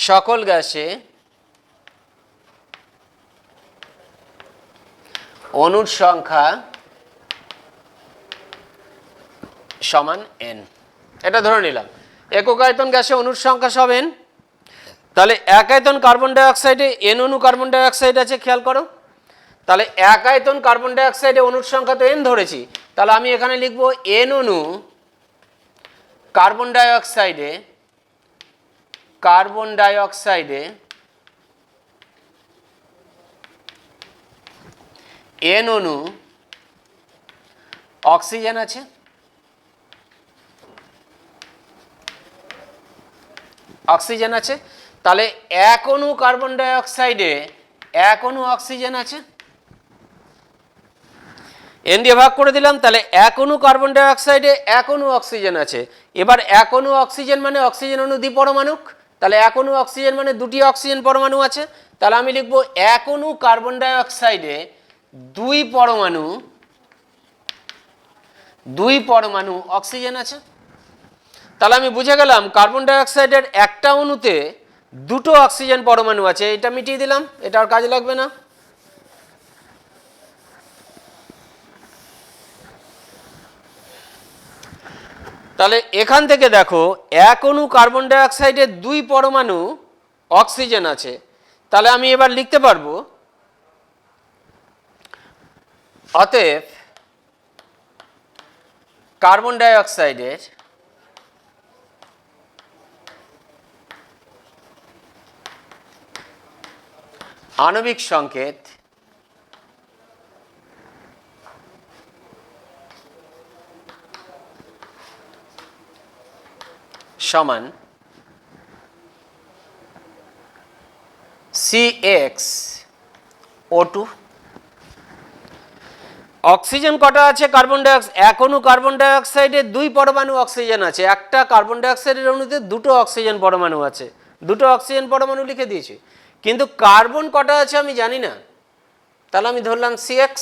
সকল গ্যাসে অণুর সংখ্যা সমান n। এটা ধরে নিলাম একক আয়তন গ্যাসে অণুর সংখ্যা সব n। তাহলে এক আয়তন কার্বন ডাই অক্সাইডে n অণু কার্বন ডাই অক্সাইড আছে, খেয়াল করো। তাহলে এক আয়তন কার্বন ডাই অক্সাইডে অণুর সংখ্যা তো n ধরেছি, তাহলে আমি এখানে লিখব n অণু কার্বন ডাই অক্সাইডে n অণু অক্সিজেন আছে। অক্সিজেন আছে। তাহলে এক অণু কার্বন ডাই অক্সাইডে এক অণু অক্সিজেন আছে, এন দিয়ে ভাগ করে দিলাম। তাহলে এক অণু কার্বন ডাই অক্সাইডে এক অণু অক্সিজেন আছে। এবার এক অণু অক্সিজেন মানে অক্সিজেন অণু দ্বিপরমাণুক, তাহলে এক অণু অক্সিজেন মানে দুটি অক্সিজেন পরমাণু আছে। তাহলে আমি লিখব এক অণু কার্বন ডাই অক্সাইডে দুই পরমাণু অক্সিজেন আছে। তাহলে আমি বুঝে গেলাম কার্বন ডাই অক্সাইডের একটা অণুতে দুটো অক্সিজেন পরমাণু আছে। এটা মিটিয়ে দিলাম, এটা আর কাজে লাগবে না। তাহলে এখান থেকে দেখো এক অণু কার্বন ডাই অক্সাইডের দুই পরমাণু অক্সিজেন আছে। তাহলে আমি এবার লিখতে পারবো অতএব কার্বন ডাই অক্সাইডের আণবিক সংকেত সমান CxO2। অক্সিজেন কটা আছে কার্বন ডাই অক্সাইড, এক অণু কার্বন ডাই অক্সাইডে দুই পরমাণু অক্সিজেন আছে, একটা কার্বন ডাই অক্সাইডের অণুতে দুটো অক্সিজেন পরমাণু আছে, দুটো অক্সিজেন পরমাণু লিখে দিয়েছি। কিন্তু কার্বন কটা আছে আমি জানি না, তাহলে আমি ধরলাম CX,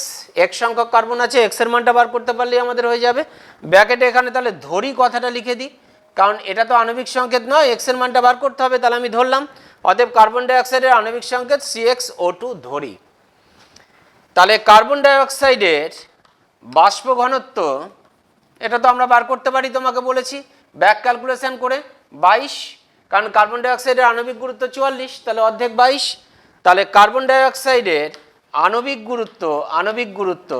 এক সংখ্যক কার্বন আছে, এক্স এর মানটা বার করতে পারলেই আমাদের হয়ে যাবে। ব্র্যাকেটে এখানে তাহলে ধরি কথাটা লিখে দিই, কারণ এটা তো আণবিক সংকেত নয়, এক্স এর মানটা বার করতে হবে। তাহলে আমি ধরলাম অতএব কার্বন ডাই অক্সাইডের আণবিক সংকেত CxO2 ধরি। তাহলে কার্বন ডাই অক্সাইডের বাষ্প ঘনত্ব এটা তো আমরা বার করতে পারি, তোমাকে বলেছি ব্যাক ক্যালকুলেশন করে 22, কারণ কার্বন ডাই অক্সাইডের আণবিক গুরুত্ব 44, তাহলে অর্ধেক 22। তাহলে কার্বন ডাই অক্সাইডের আণবিক গুরুত্ব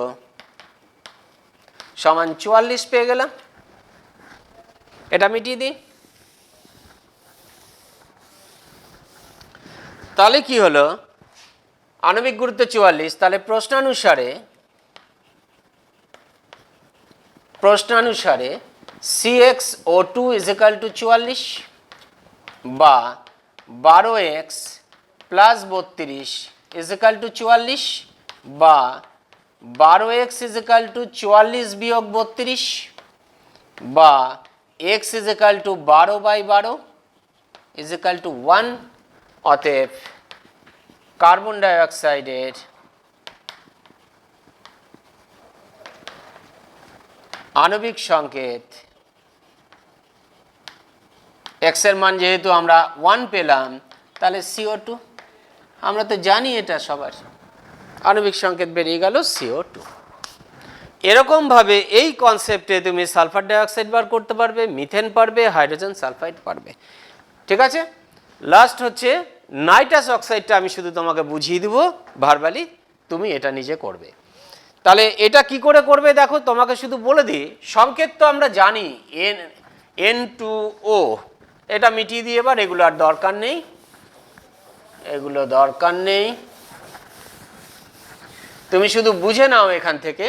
সমান 44 পেয়ে গেলাম। এটা মিটিয়ে দিই। তাহলে কি হলো, আণবিক গুরুত্ব 44, তাহলে প্রশ্নানুসারে CxO2 = 44 বা 12x + 32 = 44 বা 12x = 44 - 32 বা x = 12/12 = 1। অতএব কার্বন ডাই অক্সাইডের আণবিক সংকেত x এর মান যেহেতু আমরা 1 পেলাম, তাহলে CO2, আমরা তো জানি এটা সবার, আণবিক সংকেত বেরিয়ে গেল CO2। এরকমভাবে এই কনসেপ্টে তুমি সালফার ডাইঅক্সাইড বার করতে পারবে, মিথেন পারবে, হাইড্রোজেন সালফাইড পারবে। ঠিক আছে, লাস্ট হচ্ছে নাইট্রাস অক্সাইডটা আমি শুধু তোমাকে বুঝিয়ে দেবো ভার্বালি, তুমি এটা নিজে করবে। তাহলে এটা কি করে করবে দেখো, তোমাকে শুধু বলে দিই, সংকেত তো আমরা জানি N2O, এটা মিটিয়ে দিয়ে এবার এগুলো আর দরকার নেই, এগুলো দরকার নেই। তুমি শুধু বুঝে নাও এখান থেকে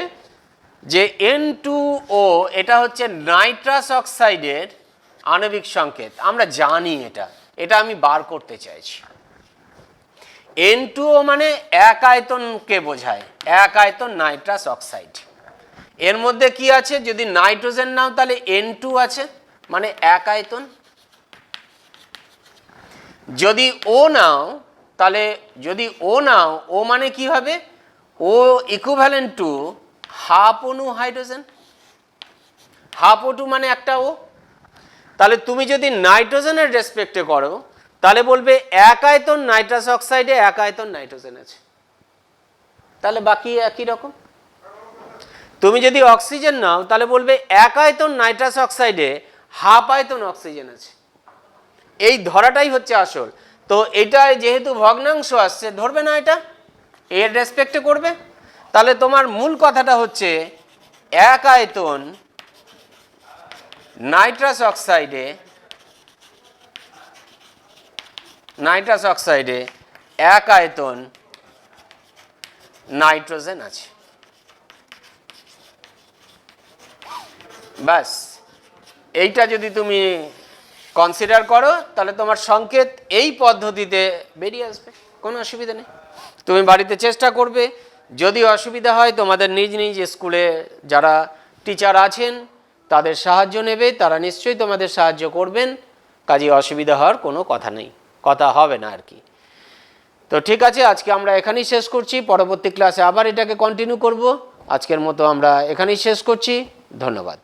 যে N2O এটা হচ্ছে নাইট্রাস অক্সাইডের আণবিক সংকেত, আমরা জানি এটা, এটা আমি বার করতে চাইছি। N2O মানে এক আয়তনকে বোঝায়, এক আয়তন নাইট্রাস অক্সাইড। এর মধ্যে কি আছে, যদি নাইট্রোজেন নাও তাহলে N2 আছে মানে এক আয়তন, যদি O নাও তাহলে O মানে কি হবে, O ইকুইভ্যালেন্ট টু হাফ অণু হাইড্রোজেন, হাফ O2 মানে একটা O। তাহলে তুমি যদি নাইট্রোজেনের রেসপেক্টে করো তাহলে বলবে এক আয়তন নাইট্রাস অক্সাইডে এক আয়তন নাইট্রোজেন আছে, তাহলে বাকি একই রকম। তুমি যদি অক্সিজেন নাও তাহলে বলবে এক আয়তন নাইট্রাস অক্সাইডে হাফ আয়তন অক্সিজেন আছে। এই ধরাটাই হচ্ছে আসল। তো এটা যেহেতু ভগ্নাংশ আসছে ধরবে না, এটা এর রেসপেক্টে করবে। তাহলে তোমার মূল কথাটা হচ্ছে এক আয়তন নাইট্রাস অক্সাইডে এক আয়তন নাইট্রোজেন আছে, ব্যাস। এইটা যদি তুমি কনসিডার করো, তাহলে তোমার সংকেত এই পদ্ধতিতে বেরিয়ে আসবে, কোনো অসুবিধা নেই। তুমি বাড়িতে চেষ্টা করবে, যদি অসুবিধা হয় তোমাদের নিজ নিজ স্কুলে যারা টিচার আছেন তাদের সাহায্য নেবে, তারা নিশ্চয়ই তোমাদের সাহায্য করবেন, কাজে অসুবিধা হওয়ার কোনো কথা হবে না আর কি। তো ঠিক আছে, আজকে আমরা এখানেই শেষ করছি, পরবর্তী ক্লাসে আবার এটাকে কন্টিনিউ করব। আজকের মতো আমরা এখানেই শেষ করছি, ধন্যবাদ।